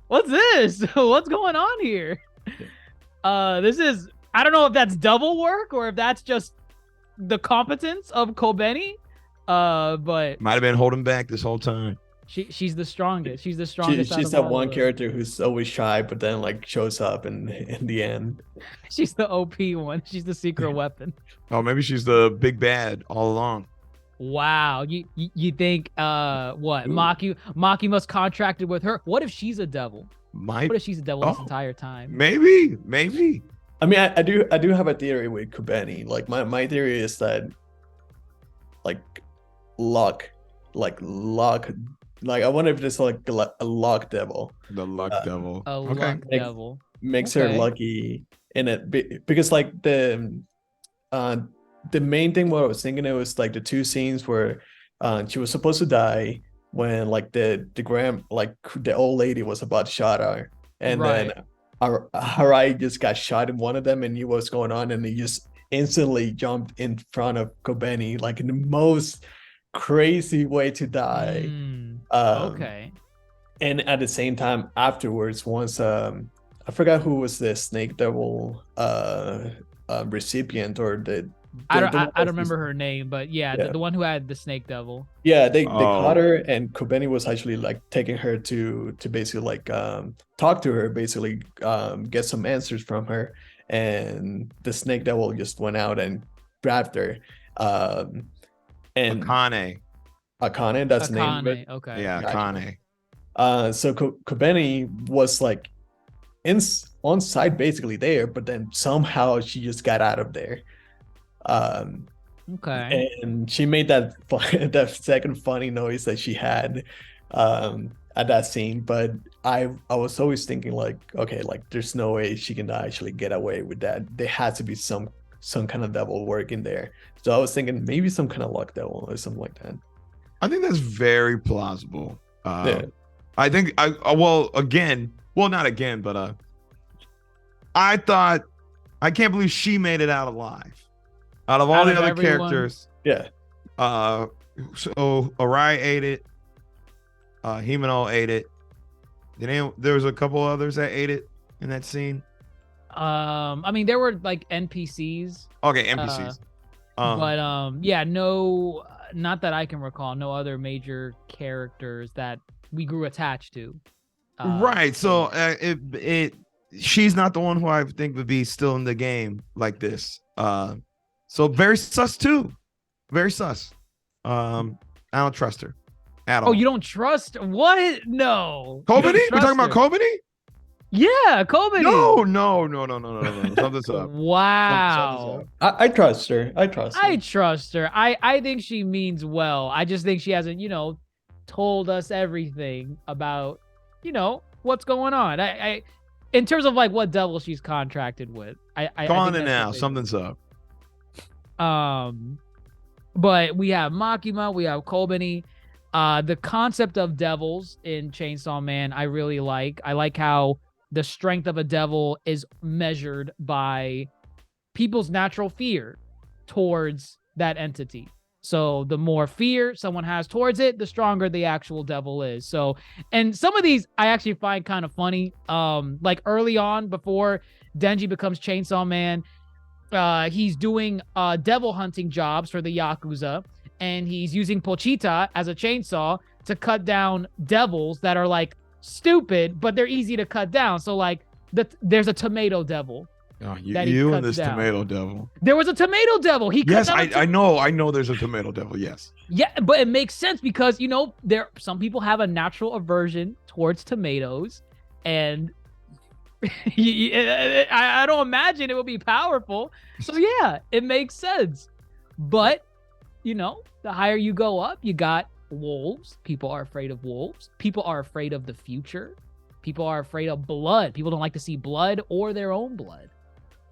what's this? What's going on here? This is, I don't know if that's double work or if that's just the competence of Kobeni. But might have been holding back this whole time. She's the strongest. She's the strongest. She's that one character who's always shy, but then like shows up in the end. She's the OP one. She's the secret weapon. Oh, maybe she's the big bad all along. Wow. You think what? Maki must contracted with her. What if she's a devil? What if she's a devil this entire time? Maybe. I mean, I do have a theory with Kobeni. Like my theory is that like luck. Like I wonder if it's like a luck devil. The luck devil. A luck devil makes her lucky in it because like the main thing what I was thinking, it was like the two scenes where she was supposed to die when like the old lady was about to shot her, and then Harai just got shot in one of them and knew what's going on, and he just instantly jumped in front of Kobeni like in the most crazy way to die. Okay. And at the same time afterwards, once I forgot who was the snake devil recipient or I don't remember her name, but the one who had the snake devil. Yeah, they caught her, and Kobeni was actually like taking her to basically like talk to her, basically get some answers from her, and the snake devil just went out and grabbed her. And Akane, that's the name of it. Okay. Yeah, Akane. So Kobeni was like on site basically there, but then somehow she just got out of there. Okay. And she made that second funny noise that she had at that scene, but I was always thinking like, okay, like there's no way she can actually get away with that. There has to be some kind of devil work in there. So I was thinking maybe some kind of luck devil or something like that. I think that's very plausible. Yeah. I think not again, but I thought, I can't believe she made it out alive. Out of all the other characters. Yeah. So Arai ate it. Himeno ate it. There was a couple others that ate it in that scene. I mean, there were like NPCs. Okay, NPCs. But no, not that I can recall. No other major characters that we grew attached to. Right. So she's not the one who I think would be still in the game like this. So very sus too. Very sus. I don't trust her at all. Oh, you don't trust what? No. Kobeni? We're talking about Kobeni? Yeah, Kobeni. No. Something's up. Wow. I trust her. I trust her. I think she means well. I just think she hasn't, told us everything about, what's going on. I in terms of like what devil she's contracted with. Go on in now. Something's up. But we have Makima, we have Kobeni. The concept of devils in Chainsaw Man, I really like. I like how the strength of a devil is measured by people's natural fear towards that entity. So the more fear someone has towards it, the stronger the actual devil is. So, and some of these I actually find kind of funny. Like early on, before Denji becomes Chainsaw Man, he's doing devil hunting jobs for the Yakuza, and he's using Pochita as a chainsaw to cut down devils that are like stupid, but they're easy to cut down. So like there's a tomato devil. Oh, you and this down. Tomato devil. There was a tomato devil. I know there's a tomato devil. Yes. Yeah, but it makes sense because some people have a natural aversion towards tomatoes, and I don't imagine it would be powerful. So yeah, it makes sense. But the higher you go up, you got wolves. People are afraid of wolves. People are afraid of the future. People are afraid of blood. People don't like to see blood or their own blood.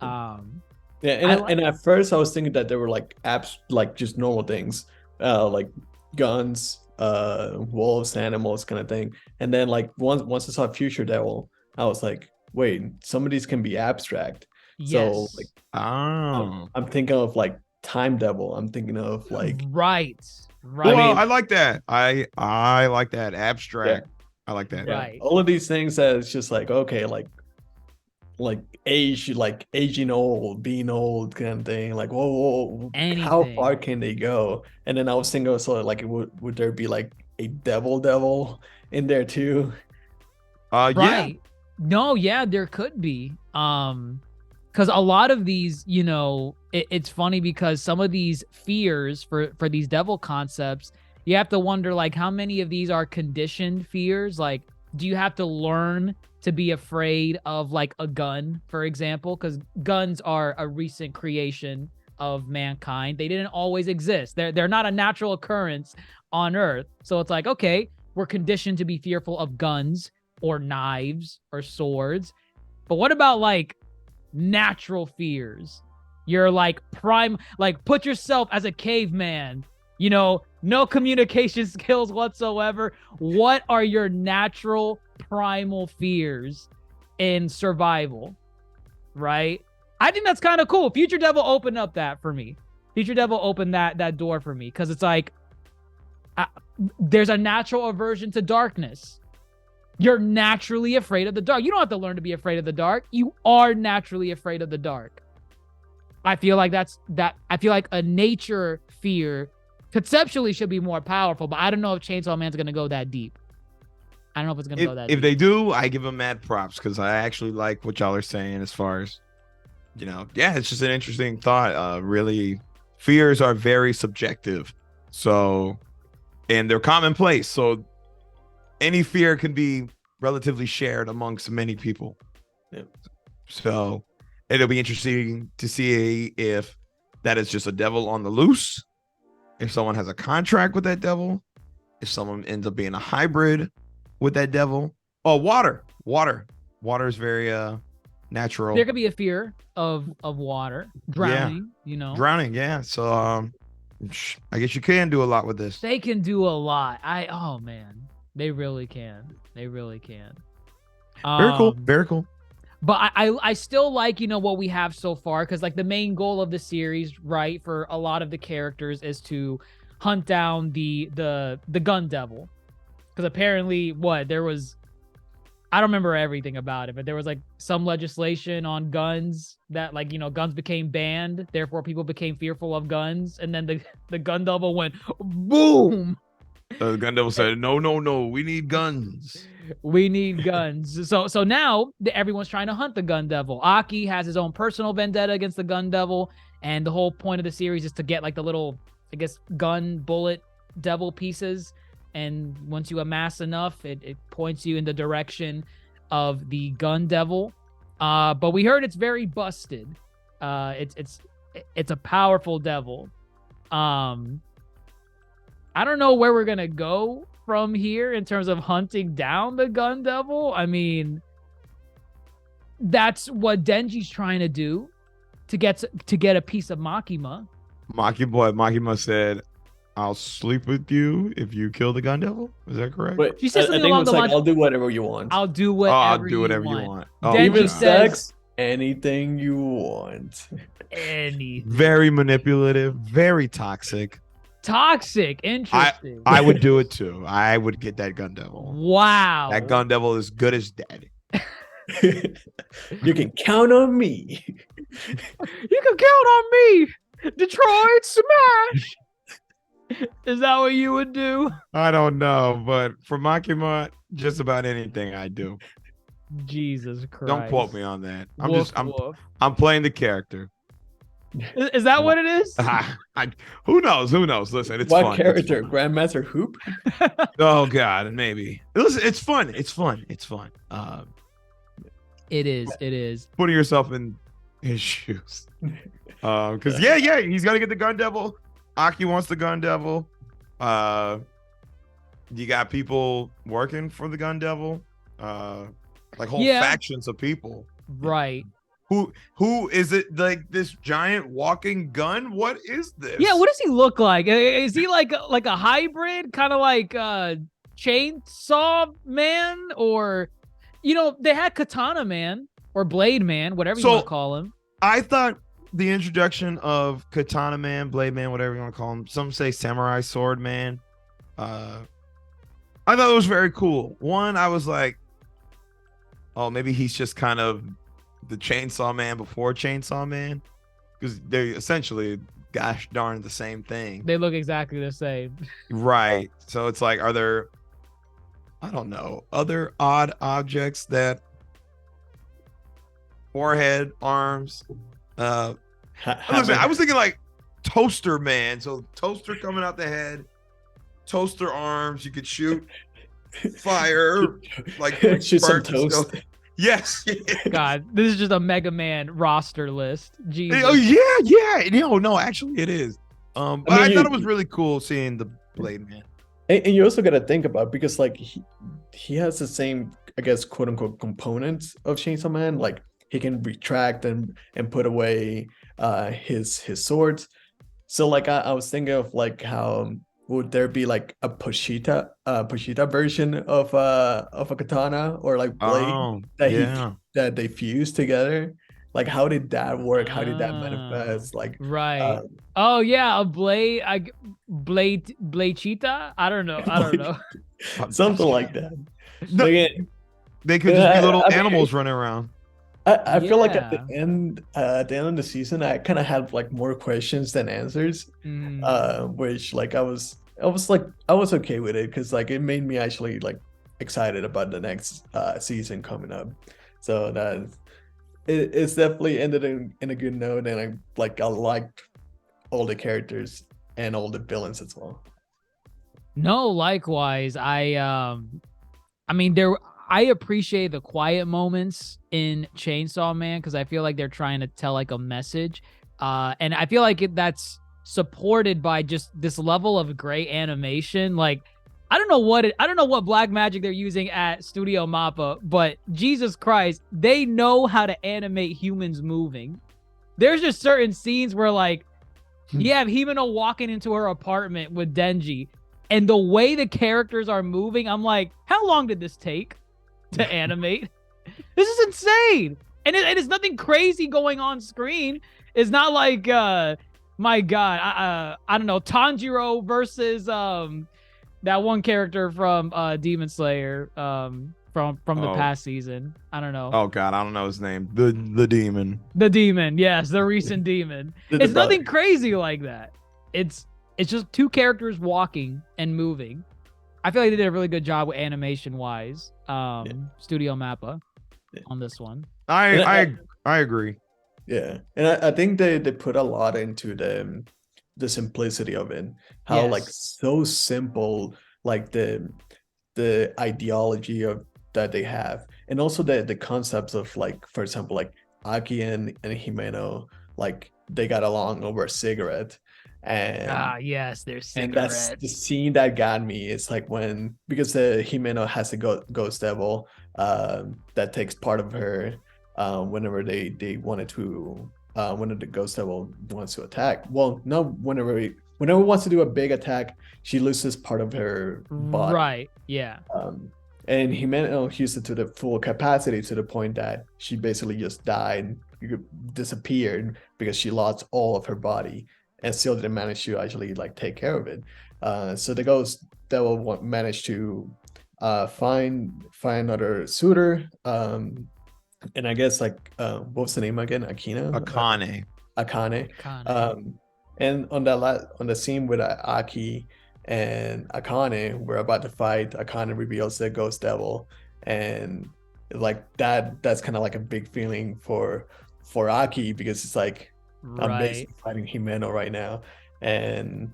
Yeah, and at first I was thinking that they were like apps, like just normal things, like guns, wolves, animals, kind of thing. And then like once I saw Future Devil, I was like, wait, some of these can be abstract. So like Yes. I'm thinking of like Time Devil. I'm thinking of like Right. Well, I mean, I like that. I like that abstract. Yeah. I like that. yeah, Right. all of these things that it's just like okay, like age, like aging old, being old kind of thing. Like, whoa, how Anything. far can they go? And then I was thinking also like, would there be like a devil in there too? Yeah. Right. No, yeah, there could be. Because a lot of these, you know, it's funny because some of these fears for these devil concepts, you have to wonder like how many of these are conditioned fears. Like, do you have to learn to be afraid of like a gun, for example? Because guns are a recent creation of mankind. They didn't always exist. They're not a natural occurrence on Earth. So it's like, okay, we're conditioned to be fearful of guns or knives or swords. But what about like natural fears? You're like like put yourself as a caveman, you know, no communication skills whatsoever. What are your natural primal fears in survival? Right? I think that's kind of cool. Future Devil opened up that for me. Future Devil opened that door for me because it's like there's a natural aversion to darkness. You're naturally afraid of the dark. You don't have to learn to be afraid of the dark. You are naturally afraid of the dark. I feel like I feel like a nature fear conceptually should be more powerful, but I don't know if Chainsaw Man's going to go that deep. I don't know if it's going to go that deep. If they do, I give them mad props because I actually like what y'all are saying as far as, you know, yeah, it's just an interesting thought. Really, fears are very subjective. So, and they're commonplace. So any fear can be relatively shared amongst many people. Yeah. So it'll be interesting to see if that is just a devil on the loose, if someone has a contract with that devil, if someone ends up being a hybrid with that devil. Oh, water is very natural. There could be a fear of water, drowning, you know. Drowning, yeah. So I guess you can do a lot with this. They can do a lot. Oh man. They really can. They really can. Very cool. Very cool. But I still like, you know, what we have so far, because like the main goal of the series, right, for a lot of the characters is to hunt down the gun devil. Because apparently there was, I don't remember everything about it, but there was like some legislation on guns that like, you know, guns became banned, therefore people became fearful of guns, and then the gun devil went boom. The gun devil said, no, we need guns. We need guns. So now everyone's trying to hunt the gun devil. Aki has his own personal vendetta against the gun devil, and the whole point of the series is to get like the little, I guess, gun bullet devil pieces, and once you amass enough, it points you in the direction of the gun devil. But we heard it's very busted. It's a powerful devil. I don't know where we're gonna go from here in terms of hunting down the gun devil. I mean, that's what Denji's trying to do to get a piece of Makima. Makima said, "I'll sleep with you if you kill the gun devil." Is that correct? But She said something I think along it was the like, lines, I'll do whatever you want. I'll do whatever, you want. Oh, Denji Even says sex, anything you want. anything. Very manipulative, very toxic. Toxic. Interesting. I would do it too. I would get that gun devil. Wow. That gun devil is good as dead. You can count on me. You can count on me. Detroit smash. Is that what you would do? I don't know, but for Makima, just about anything I do. Jesus Christ. Don't quote me on that. Woof, I'm woof. playing the character. Is that what it is? Who knows? Listen, it's What fun. character? It's fun. Grandmaster Hoop? Oh God, maybe. Listen, it's fun. It's fun. It is. Putting yourself in his shoes. Because yeah, he's gonna get the gun devil. Aki wants the gun devil. You got people working for the gun devil. Like whole factions of people. Right. Who is it? Like this giant walking gun? What is this? Yeah, what does he look like? Is he like a hybrid, kind of like Chainsaw Man, or they had Katana Man or Blade Man, whatever you want to call him. I thought the introduction of Katana Man, Blade Man, whatever you want to call him, some say Samurai Sword Man. I thought it was very cool. One, I was like, oh, maybe he's just kind of the Chainsaw Man before Chainsaw Man, because they're essentially gosh darn the same thing. They look exactly the same. Right. So it's like, are there, I don't know, other odd objects that forehead, arms, I was thinking like Toaster Man. So toaster coming out the head, toaster arms, you could shoot fire, like shoot some toast. Yes. God, this is just a Mega Man roster list. Jesus. Oh yeah. No, actually it is. I thought it was really cool seeing the Blade Man. And you also got to think about, because like he has the same, I guess, quote unquote components of Chainsaw Man. Like he can retract and put away his swords. So like I was thinking of like how would there be like a Poshita version of a katana or like blade that they fuse together? Like how did that work? How did that manifest? Like right. Oh yeah, a blade cheetah? I don't know. Something like that. No, they could just be little animals running around. I feel like at the end of the season, I kind of had like more questions than answers, which like I was okay with it, because like it made me actually like excited about the next season coming up. So that it's definitely ended in a good note, and I liked all the characters and all the villains as well. No, likewise. I appreciate the quiet moments in Chainsaw Man, because I feel like they're trying to tell like a message. And I feel like that's supported by just this level of great animation. Like, I don't know what black magic they're using at Studio Mappa, but Jesus Christ, they know how to animate humans moving. There's just certain scenes where like you have Himeno walking into her apartment with Denji, and the way the characters are moving, I'm like, how long did this take to animate? This is insane. And it's nothing crazy going on screen. It's not like my God, I don't know, Tanjiro versus that one character from Demon Slayer from the past season. I don't know. Oh God, I don't know his name. The demon. The demon, yes, the recent demon. It's nothing crazy like that. It's just two characters walking and moving. I feel like they did a really good job with animation wise. Studio Mappa on this one. I agree. Yeah, and I think they put a lot into the simplicity of it. How like so simple, like the ideology of that they have, and also the concepts of, like, for example, like Aki and Himeno, like they got along over a cigarette. And yes, there's cigarettes. And that's the scene that got me. It's like because Himeno has a ghost devil that takes part of her whenever they wanted to when the ghost devil wants to attack. Well, no, whenever it wants to do a big attack, she loses part of her body. Right. Yeah. And Himeno used it to the full capacity, to the point that she basically just died, disappeared, because she lost all of her body, and still didn't manage to actually like take care of it. So the ghost devil managed to find another suitor. And I guess like what's the name again? Akane. And on the scene with Aki and Akane, we're about to fight. Akane reveals the ghost devil, and like that's kind of like a big feeling for Aki, because it's like, I'm basically fighting Himeno right now. And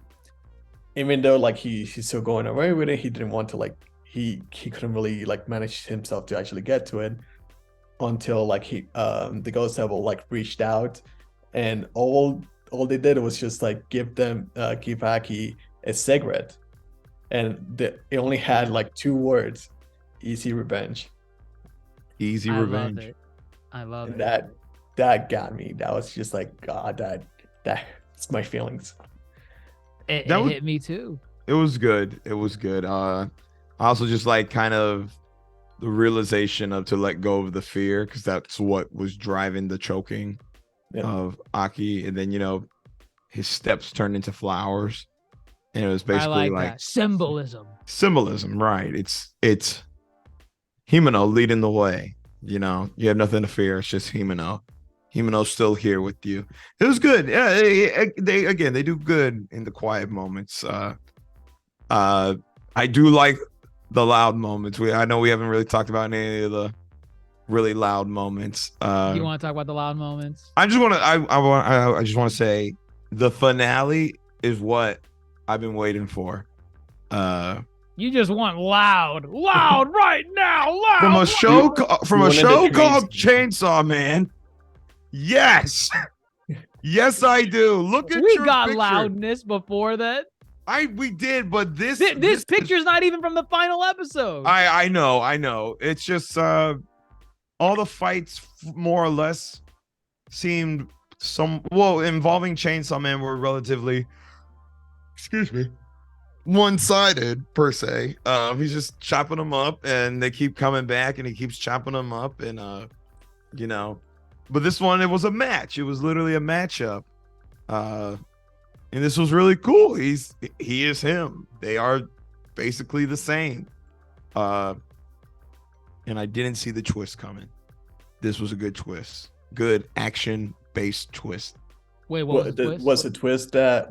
even though like he's still going away with it, he didn't want to, like, he couldn't really like manage himself to actually get to it, until like the ghost devil like reached out, and all they did was just like give Aki a cigarette, and it only had like 2 words: easy revenge. I love it. That that got me. That was just like, God, that's my feelings. It That was hit me too. it was good. It was good. I also just like kind of the realization of to let go of the fear, because that's what was driving the choking Yeah. of Aki, and then his steps turned into flowers, and it was I basically like that symbolism. symbolism, right? It's Himeno leading the way. You have nothing to fear. It's just Himeno. Himeno's still here with you. It was good. Yeah, they do good in the quiet moments. I do like the loud moments. I know we haven't really talked about any of the really loud moments. You want to talk about the loud moments? I just want to say the finale is what I've been waiting for. You just want loud right now, loud From a show wanted the called train Chainsaw Man. Yes. Yes, I do. Look at We your got picture. loudness before that. We did, but this Picture's not even from the final episode. I know. It's just all the fights more or less seemed involving Chainsaw Man were relatively, excuse me, one-sided per se. He's just chopping them up, and they keep coming back, and he keeps chopping them up, and but this one, it was a match. It was literally a matchup. And this was really cool. He is him. They are basically the same. And I didn't see the twist coming. This was a good twist. Good action-based twist. Wait, what was the twist? Was the twist that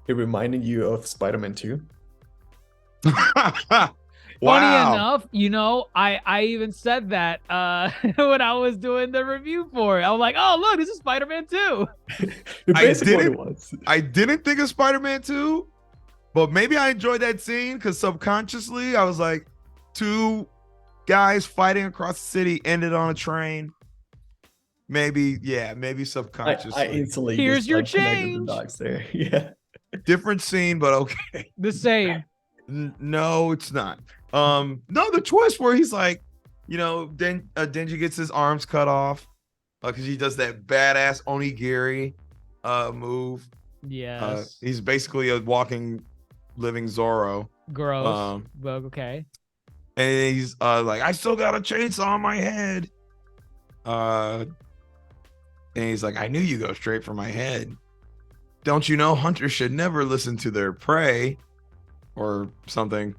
it reminded you of Spider-Man 2? Funny enough, I even said that when I was doing the review for it. I was like, oh, look, this is Spider-Man 2. I didn't think of Spider-Man 2, but maybe I enjoyed that scene because subconsciously I was like, two guys fighting across the city ended on a train. Maybe subconsciously. I instantly Here's your connected the change. dots there. Yeah. Different scene, but okay. The same. No, it's not. No, the twist where he's like, Denji gets his arms cut off because he does that badass onigiri move. Yes. He's basically a walking, living Zoro. Gross. Well, okay. And he's like, I still got a chainsaw on my head. And he's like, I knew you go straight for my head. Don't you know hunters should never listen to their prey, or something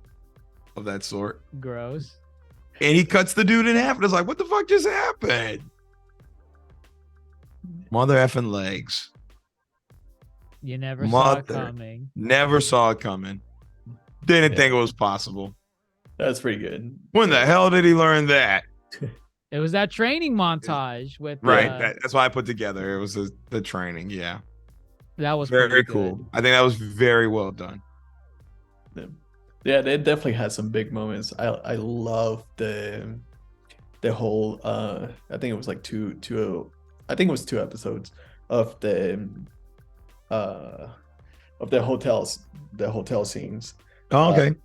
of that sort. Gross. And he cuts the dude in half and is like, what the fuck just happened? Mother effing legs. You never saw it coming. Never saw it coming. Didn't think it was possible. That's pretty good. When the hell did he learn that? It was that training montage with right. That's why I put together. It was the training. Yeah. That was very cool. I think that was very well done. Yeah, they definitely had some big moments. I love the whole I think it was like two episodes of the hotel scenes. Oh, okay.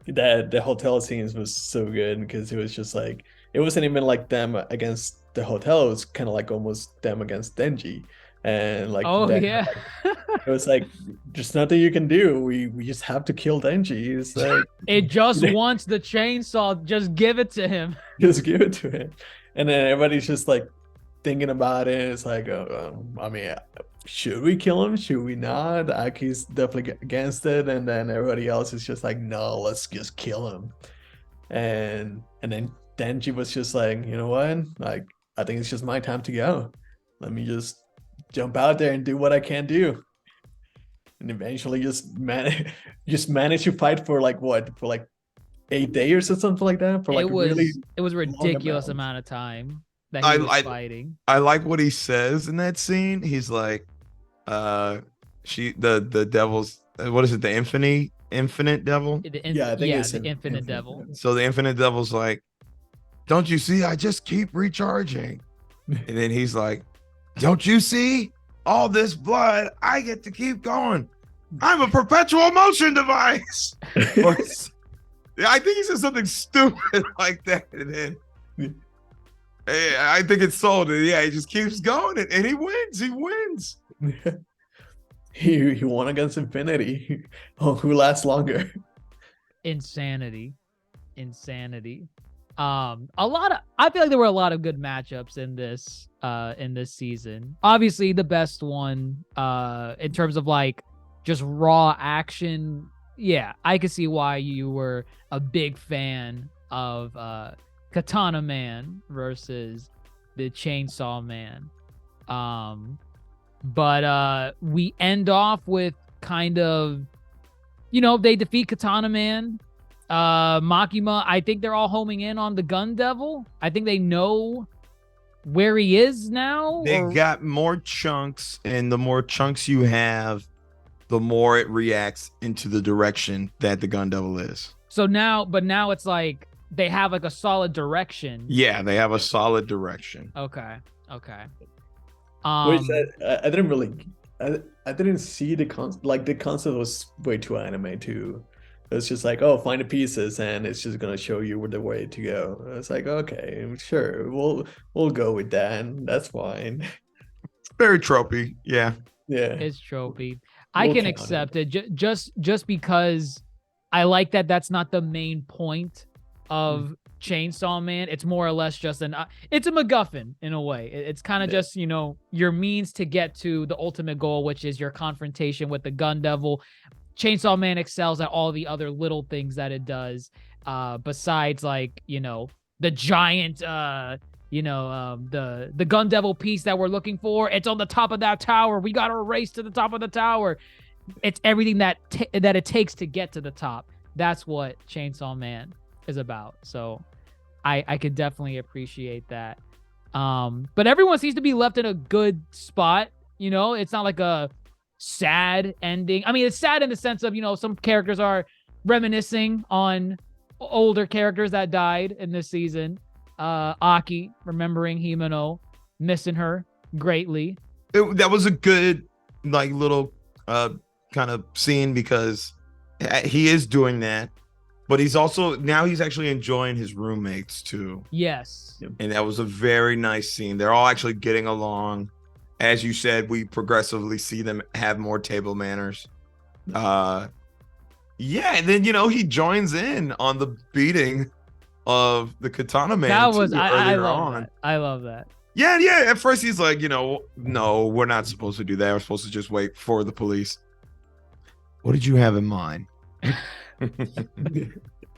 The hotel scenes was so good because it was just like, it wasn't even like them against the hotel, it was kind of like almost them against Denji. And like, yeah, it was like, there's nothing you can do. We just have to kill Denji. It's like, it just wants the chainsaw. Just give it to him. Just give it to him. And then everybody's just like thinking about it. It's like, I mean, should we kill him? Should we not? Aki's definitely against it. And then everybody else is just like, no, let's just kill him. And then Denji was just like, you know what? Like, I think it's just my time to go. Let me just jump out there and do what I can do. And eventually just manage to fight for like 8 days or something like that. For like it was a ridiculous amount of time that he was fighting. I like what he says in that scene. He's like, the devil's, what is it, the infinite devil? I think it's the infinite devil. So the infinite devil's like, don't you see, I just keep recharging. And then he's like, don't you see all this blood? I get to keep going. I'm a perpetual motion device. I think he said something stupid like that. And then I think it's sold. Yeah, he just keeps going and he wins. He wins. He won against Infinity. Oh, who lasts longer? Insanity. I feel like there were a lot of good matchups in this season. Obviously the best one in terms of like just raw action. Yeah, I could see why you were a big fan of Katana Man versus the Chainsaw Man. But we end off with kind of, they defeat Katana Man. Makima, I think they're all homing in on the Gun Devil. I think they know where he is now. They got more chunks, and the more chunks you have, the more it reacts into the direction that the Gun Devil is. So now it's like they have like a solid direction. Yeah, they have a solid direction. Okay. Which I didn't really, I didn't see the concept. Like the concept was way too anime too. It's just like, oh, find the pieces, and it's just gonna show you where the way to go. It's like, okay, sure, we'll go with that. That's fine. Very tropey, yeah. It's tropey. I can accept it just because I like that. That's not the main point of Chainsaw Man. It's more or less just it's a MacGuffin in a way. It's kind of just your means to get to the ultimate goal, which is your confrontation with the Gun Devil. Chainsaw Man excels at all the other little things that it does, besides like the giant the Gun Devil piece that we're looking for. It's on the top of that tower. We gotta race to the top of the tower. It's everything that it takes to get to the top. That's what Chainsaw Man is about. So I could definitely appreciate that. But everyone seems to be left in a good spot. It's not like a sad ending. I mean, it's sad in the sense of, some characters are reminiscing on older characters that died in this season. Aki, remembering Himeno, missing her greatly. That was a good, like, little kind of scene because he is doing that, but he's actually enjoying his roommates too. Yes. And that was a very nice scene. They're all actually getting along. As you said, we progressively see them have more table manners. And then he joins in on the beating of the Katana Man. That was I love that. Yeah. At first he's like, no, we're not supposed to do that. We're supposed to just wait for the police. What did you have in mind?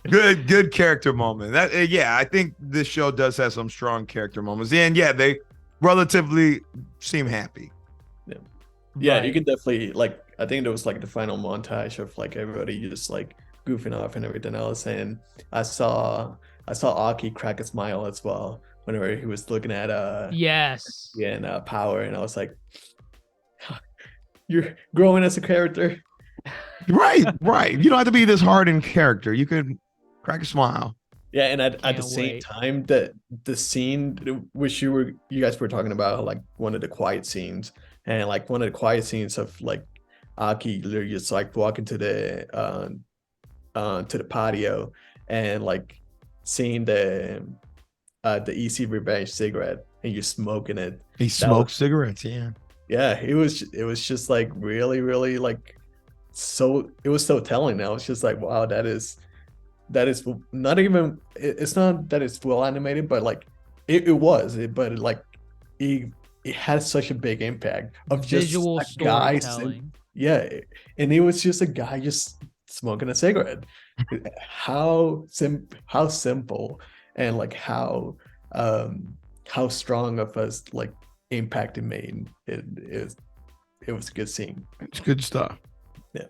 Good character moment. I think this show does have some strong character moments. And they relatively seem happy. Yeah, right. You can definitely I think there was the final montage of everybody just goofing off and everything else, and I saw Aki crack a smile as well whenever he was looking at Power, and I was like, you're growing as a character. Right. You don't have to be this hardened character. You could crack a smile. Yeah, and at the same time, that the scene which you guys were talking about, one of the quiet scenes, and one of the quiet scenes of Aki literally just walking to the patio and seeing the Easy Revenge cigarette, and you're smoking it. He smoked cigarettes, yeah. Yeah, it was just really, really so it was so telling. I was just like, wow, that is not even, it's not that it's well animated, but it was, but it had such a big impact of just visual a guy. Yeah, and it was just a guy just smoking a cigarette. How simple and how strong of us impact it made. It was a good scene. It's good stuff. Yeah.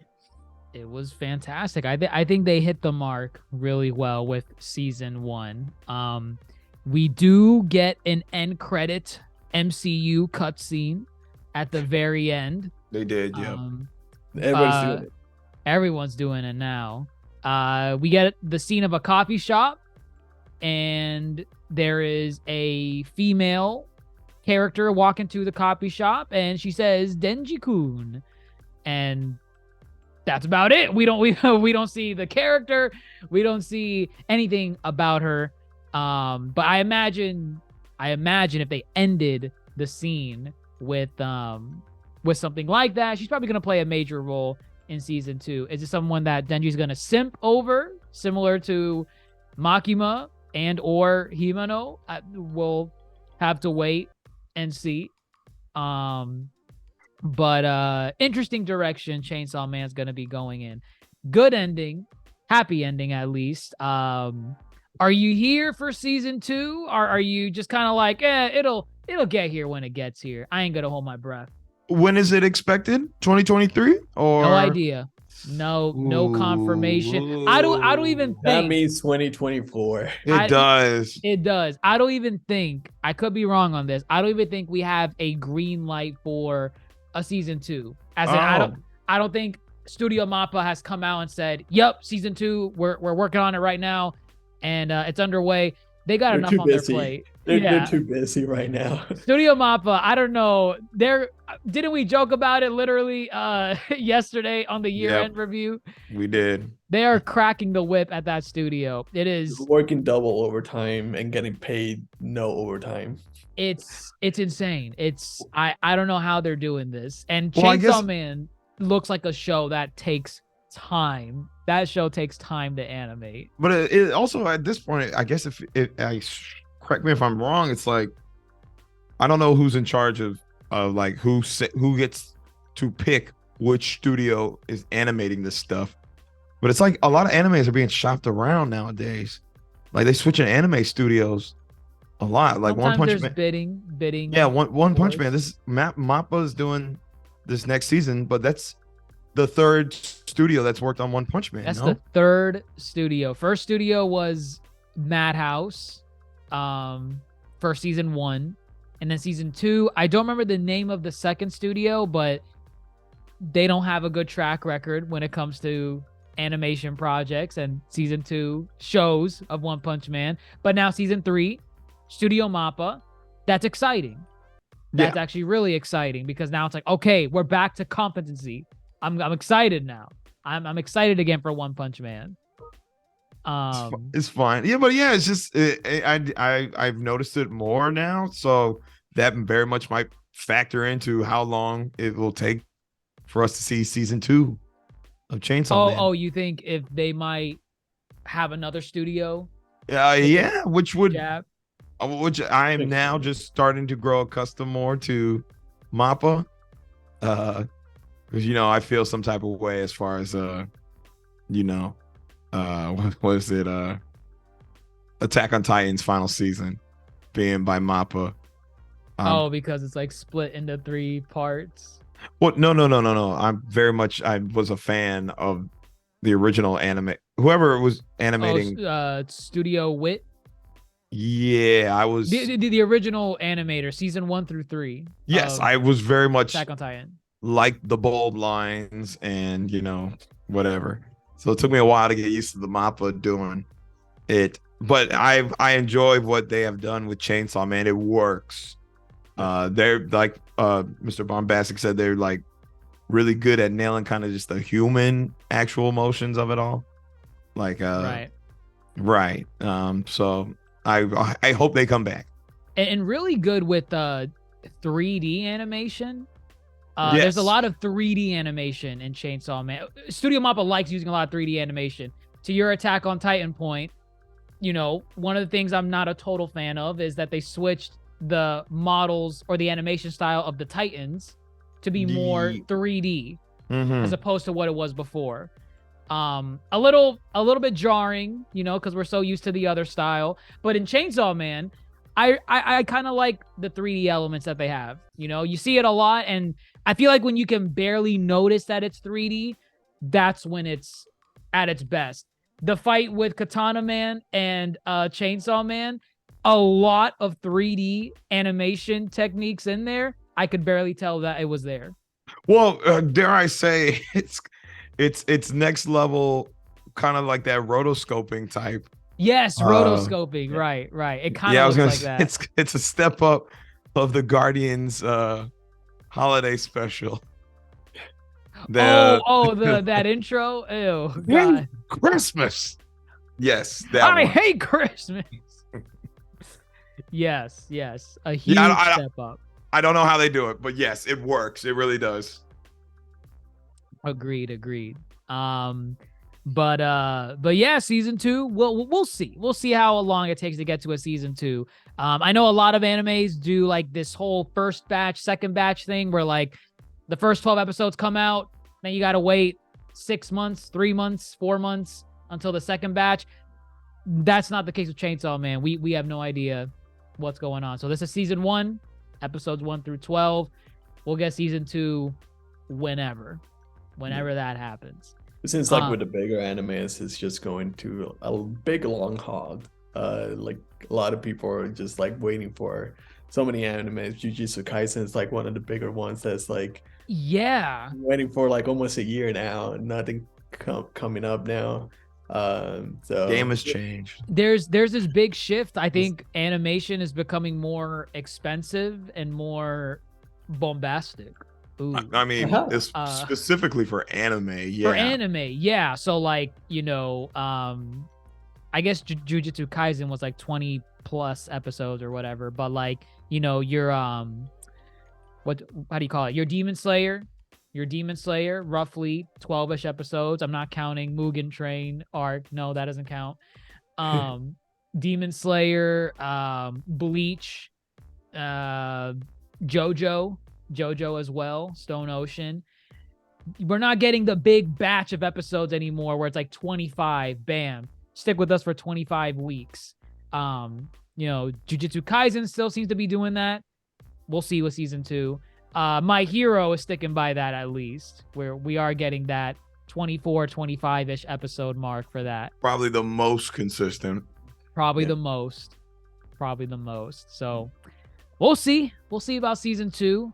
It was fantastic. I think they hit the mark really well with season 1. We do get an end credit MCU cutscene at the very end. They did, yeah. Everybody's doing it. Everyone's doing it now. We get the scene of a coffee shop, and there is a female character walking to the coffee shop, and she says Denji-kun, and that's about it. We don't see the character. We don't see anything about her. But I imagine I imagine if they ended the scene with something like that, she's probably gonna play a major role in season 2. Is it someone that Denji's gonna simp over, similar to Makima and or Himeno? We'll have to wait and see. But interesting direction Chainsaw Man's gonna be going in. Good ending, happy ending at least. Are you here for season 2? Or are you just kind of like, it'll get here when it gets here? I ain't gonna hold my breath. When is it expected? 2023 or no idea? No confirmation. I don't even think that means 2024. It does. It does. I don't even think, I could be wrong on this, I don't even think we have a green light for a season 2. As in, I don't think Studio Mappa has come out and said, "Yep, season 2, we're working on it right now, and it's underway." They got enough on their plate. They're too busy right now. Studio Mappa, I don't know. Didn't we joke about it literally yesterday on the year-end review? We did. They are cracking the whip at that studio. It is working double overtime and getting paid no overtime. It's insane. I don't know how they're doing this. And Chainsaw Man looks like a show that takes time. That show takes time to animate. But it also, at this point, I guess if correct me if I'm wrong, it's like, I don't know who's in charge of like who gets to pick which studio is animating this stuff. But it's like a lot of animes are being shopped around nowadays. Like they switching anime studios a lot. Like sometimes One Punch Man. Bidding. Yeah, One Punch Man. This Mappa is doing this next season, but that's the third studio that's worked on One Punch Man. That's the third studio. First studio was Madhouse, for season 1, and then season 2. I don't remember the name of the second studio, but they don't have a good track record when it comes to animation projects and season 2 shows of One Punch Man. But now season 3, Studio Mappa. That's exciting. That's actually really exciting, because now it's like, okay, we're back to competency. I'm excited now. I'm excited again for One Punch Man. It's fine. Yeah, but yeah, it's just I've noticed it more now, so that very much might factor into how long it will take for us to see season 2 of Chainsaw Man. Oh, you think if they might have another studio? Yeah, which Jab? Which I am now just starting to grow accustomed more to Mappa, because I feel some type of way as far as what is it? Attack on Titan's final season being by Mappa. Because it's like split into 3 parts. Well, no. I was a fan of the original anime. Whoever was animating, Studio Wit. Yeah, I was the original animator, season 1 through 3. Yes, I was very much Attack on Titan. Like the bold lines and whatever. So it took me a while to get used to the Mappa doing it, but I enjoy what they have done with Chainsaw Man. It works. They're like Mr. Bombastic said, they're like really good at nailing kind of just the human actual emotions of it all. Like right. So I hope they come back. And really good with 3D animation. Yes. There's a lot of 3D animation in Chainsaw Man. Studio Mappa likes using a lot of 3D animation. To your Attack on Titan point, one of the things I'm not a total fan of is that they switched the models or the animation style of the Titans to be more 3D as opposed to what it was before. A little bit jarring, because we're so used to the other style. But in Chainsaw Man, I kind of like the 3D elements that they have. You see it a lot, and I feel like when you can barely notice that it's 3D, that's when it's at its best. The fight with Katana Man and Chainsaw Man, a lot of 3D animation techniques in there. I could barely tell that it was there. Well, dare I say, it's next level, kind of like that rotoscoping type. Yes, rotoscoping. Right. It kind of looks like that. It's a step up of the Guardians holiday special. That intro. Ew, God. Christmas. Yes, I hate Christmas. Yes, a huge Yeah, step up. I don't know how they do it, but yes, it works. It really does. Agreed. But yeah, season 2, we'll see. We'll see how long it takes to get to a season 2. I know a lot of animes do like this whole first batch, second batch thing where like the first 12 episodes come out, then you got to wait 6 months, 3 months, 4 months until the second batch. That's not the case with Chainsaw Man. We have no idea what's going on. So this is season 1, episodes 1 through 12. We'll get season 2 whenever that happens. It seems like with the bigger animes, it's just going to a big long haul. Like a lot of people are just like waiting for so many animes. Jujutsu Kaisen is like one of the bigger ones that's like waiting for like almost a year now. Nothing coming up now. So game has changed. There's this big shift. I think animation is becoming more expensive and more bombastic. Ooh. I mean, it's specifically for anime. Yeah. For anime, yeah. So like, I guess Jujutsu Kaisen was like 20 plus episodes or whatever, but like, your how do you call it? Your Demon Slayer, roughly 12ish episodes. I'm not counting Mugen Train arc. No, that doesn't count. Demon Slayer, Bleach, JoJo as well, Stone Ocean. We're not getting the big batch of episodes anymore where it's like 25, bam, stick with us for 25 weeks. Jujutsu Kaisen still seems to be doing that. We'll see with season 2. My Hero is sticking by that, at least, where we are getting that 24, 25-ish episode mark for that. Probably the most consistent. Probably the most. So we'll see about season 2.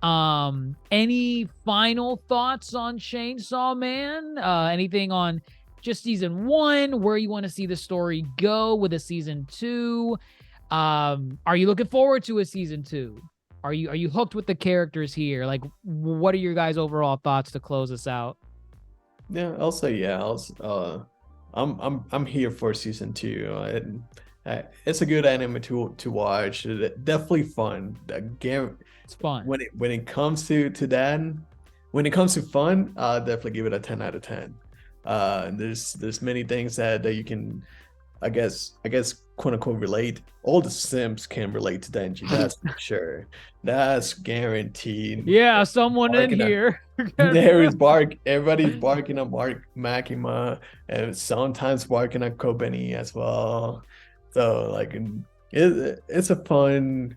Any final thoughts on Chainsaw Man? Anything on just season 1, where you want to see the story go with a season 2? Are you looking forward to a season 2? Are you hooked with the characters here? Like, what are your guys' overall thoughts to close us out? Yeah, I'll say yeah. I'm here for season 2. It's a good anime to watch. Definitely fun. It's fun. When it comes to that, when it comes to fun, I'll definitely give it a 10 out of 10. There's many things that you can, I guess quote unquote relate. All the Sims can relate to Denji. That's for sure. That's guaranteed. Yeah, someone in here. Everybody's barking at Makima, and sometimes barking at Kobeni as well. So like it's a fun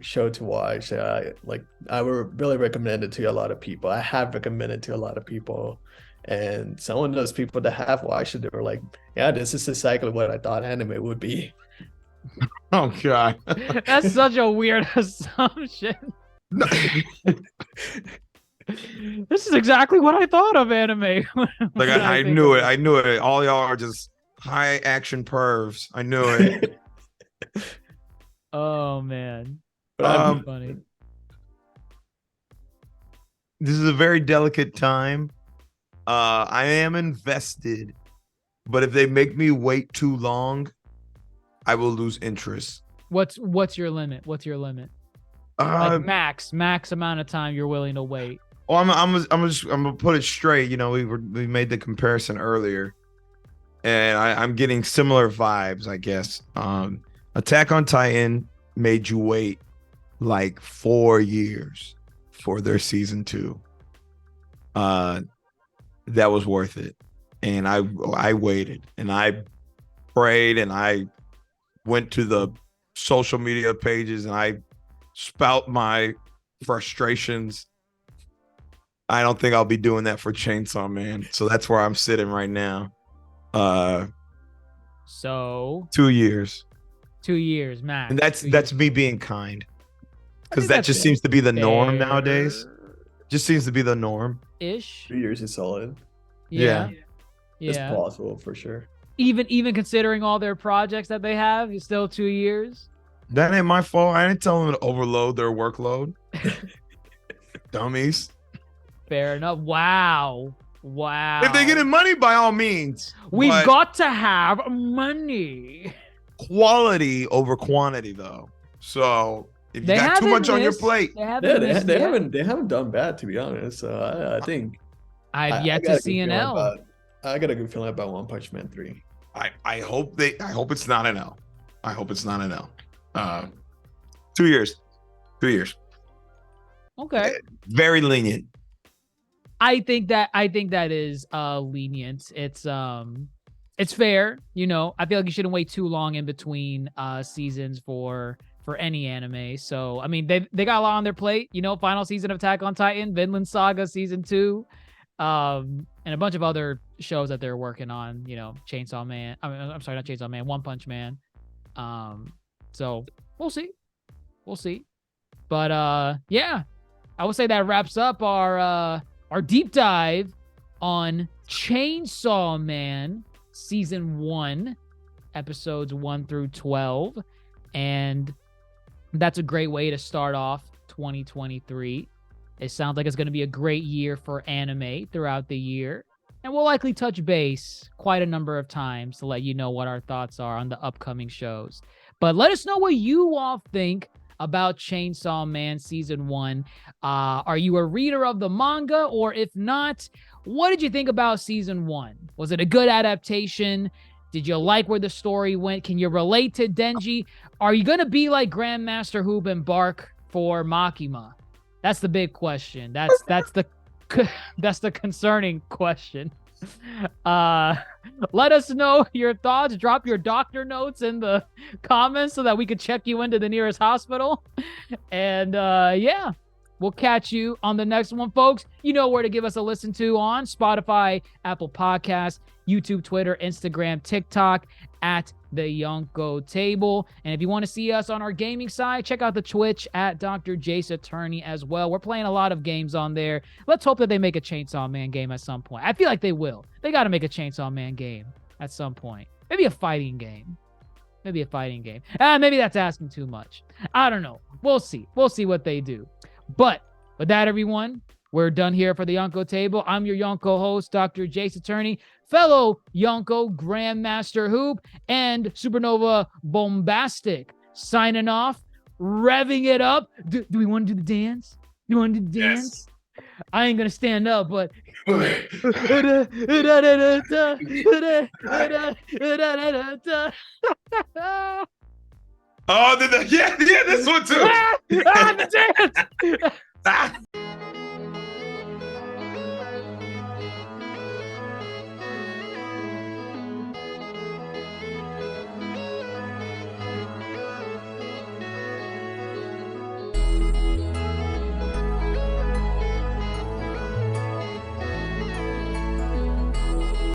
show to watch. Like I would really recommend it to a lot of people. I have recommended it to a lot of people, and some of those people that have watched it, they were like, "Yeah, this is exactly what I thought anime would be." Oh God, that's such a weird assumption. This is exactly what I thought of anime. Like I knew it. I knew it. All y'all are just high action pervs. I knew it. Oh man, But funny. This is a very delicate time. I am invested, but if they make me wait too long, I will lose interest. What's your limit? Like max amount of time you're willing to wait. Oh, I'm gonna put it straight. We made the comparison earlier, and I'm getting similar vibes, I guess. Attack on Titan made you wait like 4 years for their season 2. That was worth it, and I waited, and I prayed, and I went to the social media pages, and I spout my frustrations. I don't think I'll be doing that for Chainsaw Man, so that's where I'm sitting right now. So 2 years. 2 years max. And that's me being kind, because that just seems to be the norm nowadays. Just seems to be the norm. Ish. 2 years is solid. Yeah. It's possible for sure. Even considering all their projects that they have, it's still 2 years. That ain't my fault. I didn't tell them to overload their workload. Dummies. Fair enough. Wow. If they getting money, by all means. We've got to have money. quality over quantity though. So if you They got too haven't much on your missed. plate, They haven't Yeah, missed yet. they haven't done bad, to be honest. So I think I've I yet got to a see good an feeling L. about I got a good feeling about One Punch Man 3. I hope it's not an L. I hope it's not an L. 2 years. 2 years. Okay. Very lenient. I think that is lenient. It's fair, you know. I feel like you shouldn't wait too long in between seasons for any anime. So I mean, they got a lot on their plate, you know. Final season of Attack on Titan, Vinland Saga season 2, and a bunch of other shows that they're working on, you know. Chainsaw Man, I'm sorry, not Chainsaw Man, One Punch Man. So we'll see. But yeah, I would say that wraps up our deep dive on Chainsaw Man season 1, episodes 1 through 12. And that's a great way to start off 2023. It sounds like it's going to be a great year for anime throughout the year. And we'll likely touch base quite a number of times to let you know what our thoughts are on the upcoming shows. But let us know what you all think about Chainsaw Man season 1. Are you a reader of the manga? Or if not, what did you think about season 1? Was it a good adaptation? Did you like where the story went? Can you relate to Denji? Are you going to be like Grandmaster Hoop and Bark for Makima? That's the big question. That's the concerning question. Let us know your thoughts. Drop your doctor notes in the comments so that we could check you into the nearest hospital. And yeah, we'll catch you on the next one, folks. You know where to give us a listen to on Spotify, Apple Podcasts, YouTube, Twitter, Instagram, TikTok, at the Yonko Table. And if you want to see us on our gaming side, check out the Twitch at DrJaceAttorney as well. We're playing a lot of games on there. Let's hope that they make a Chainsaw Man game at some point. I feel like they will. They got to make a Chainsaw Man game at some point. Maybe a fighting game. Maybe that's asking too much. I don't know. We'll see what they do. But with that, everyone, we're done here for the Yonko Table. I'm your Yonko host, DrJaceAttorney, fellow Yonko Grandmaster Hoop, and Supernova Bombastic. Signing off, revving it up. Do we want to do the dance? Yes. I ain't gonna stand up, but Oh, yeah, this one too. the dance.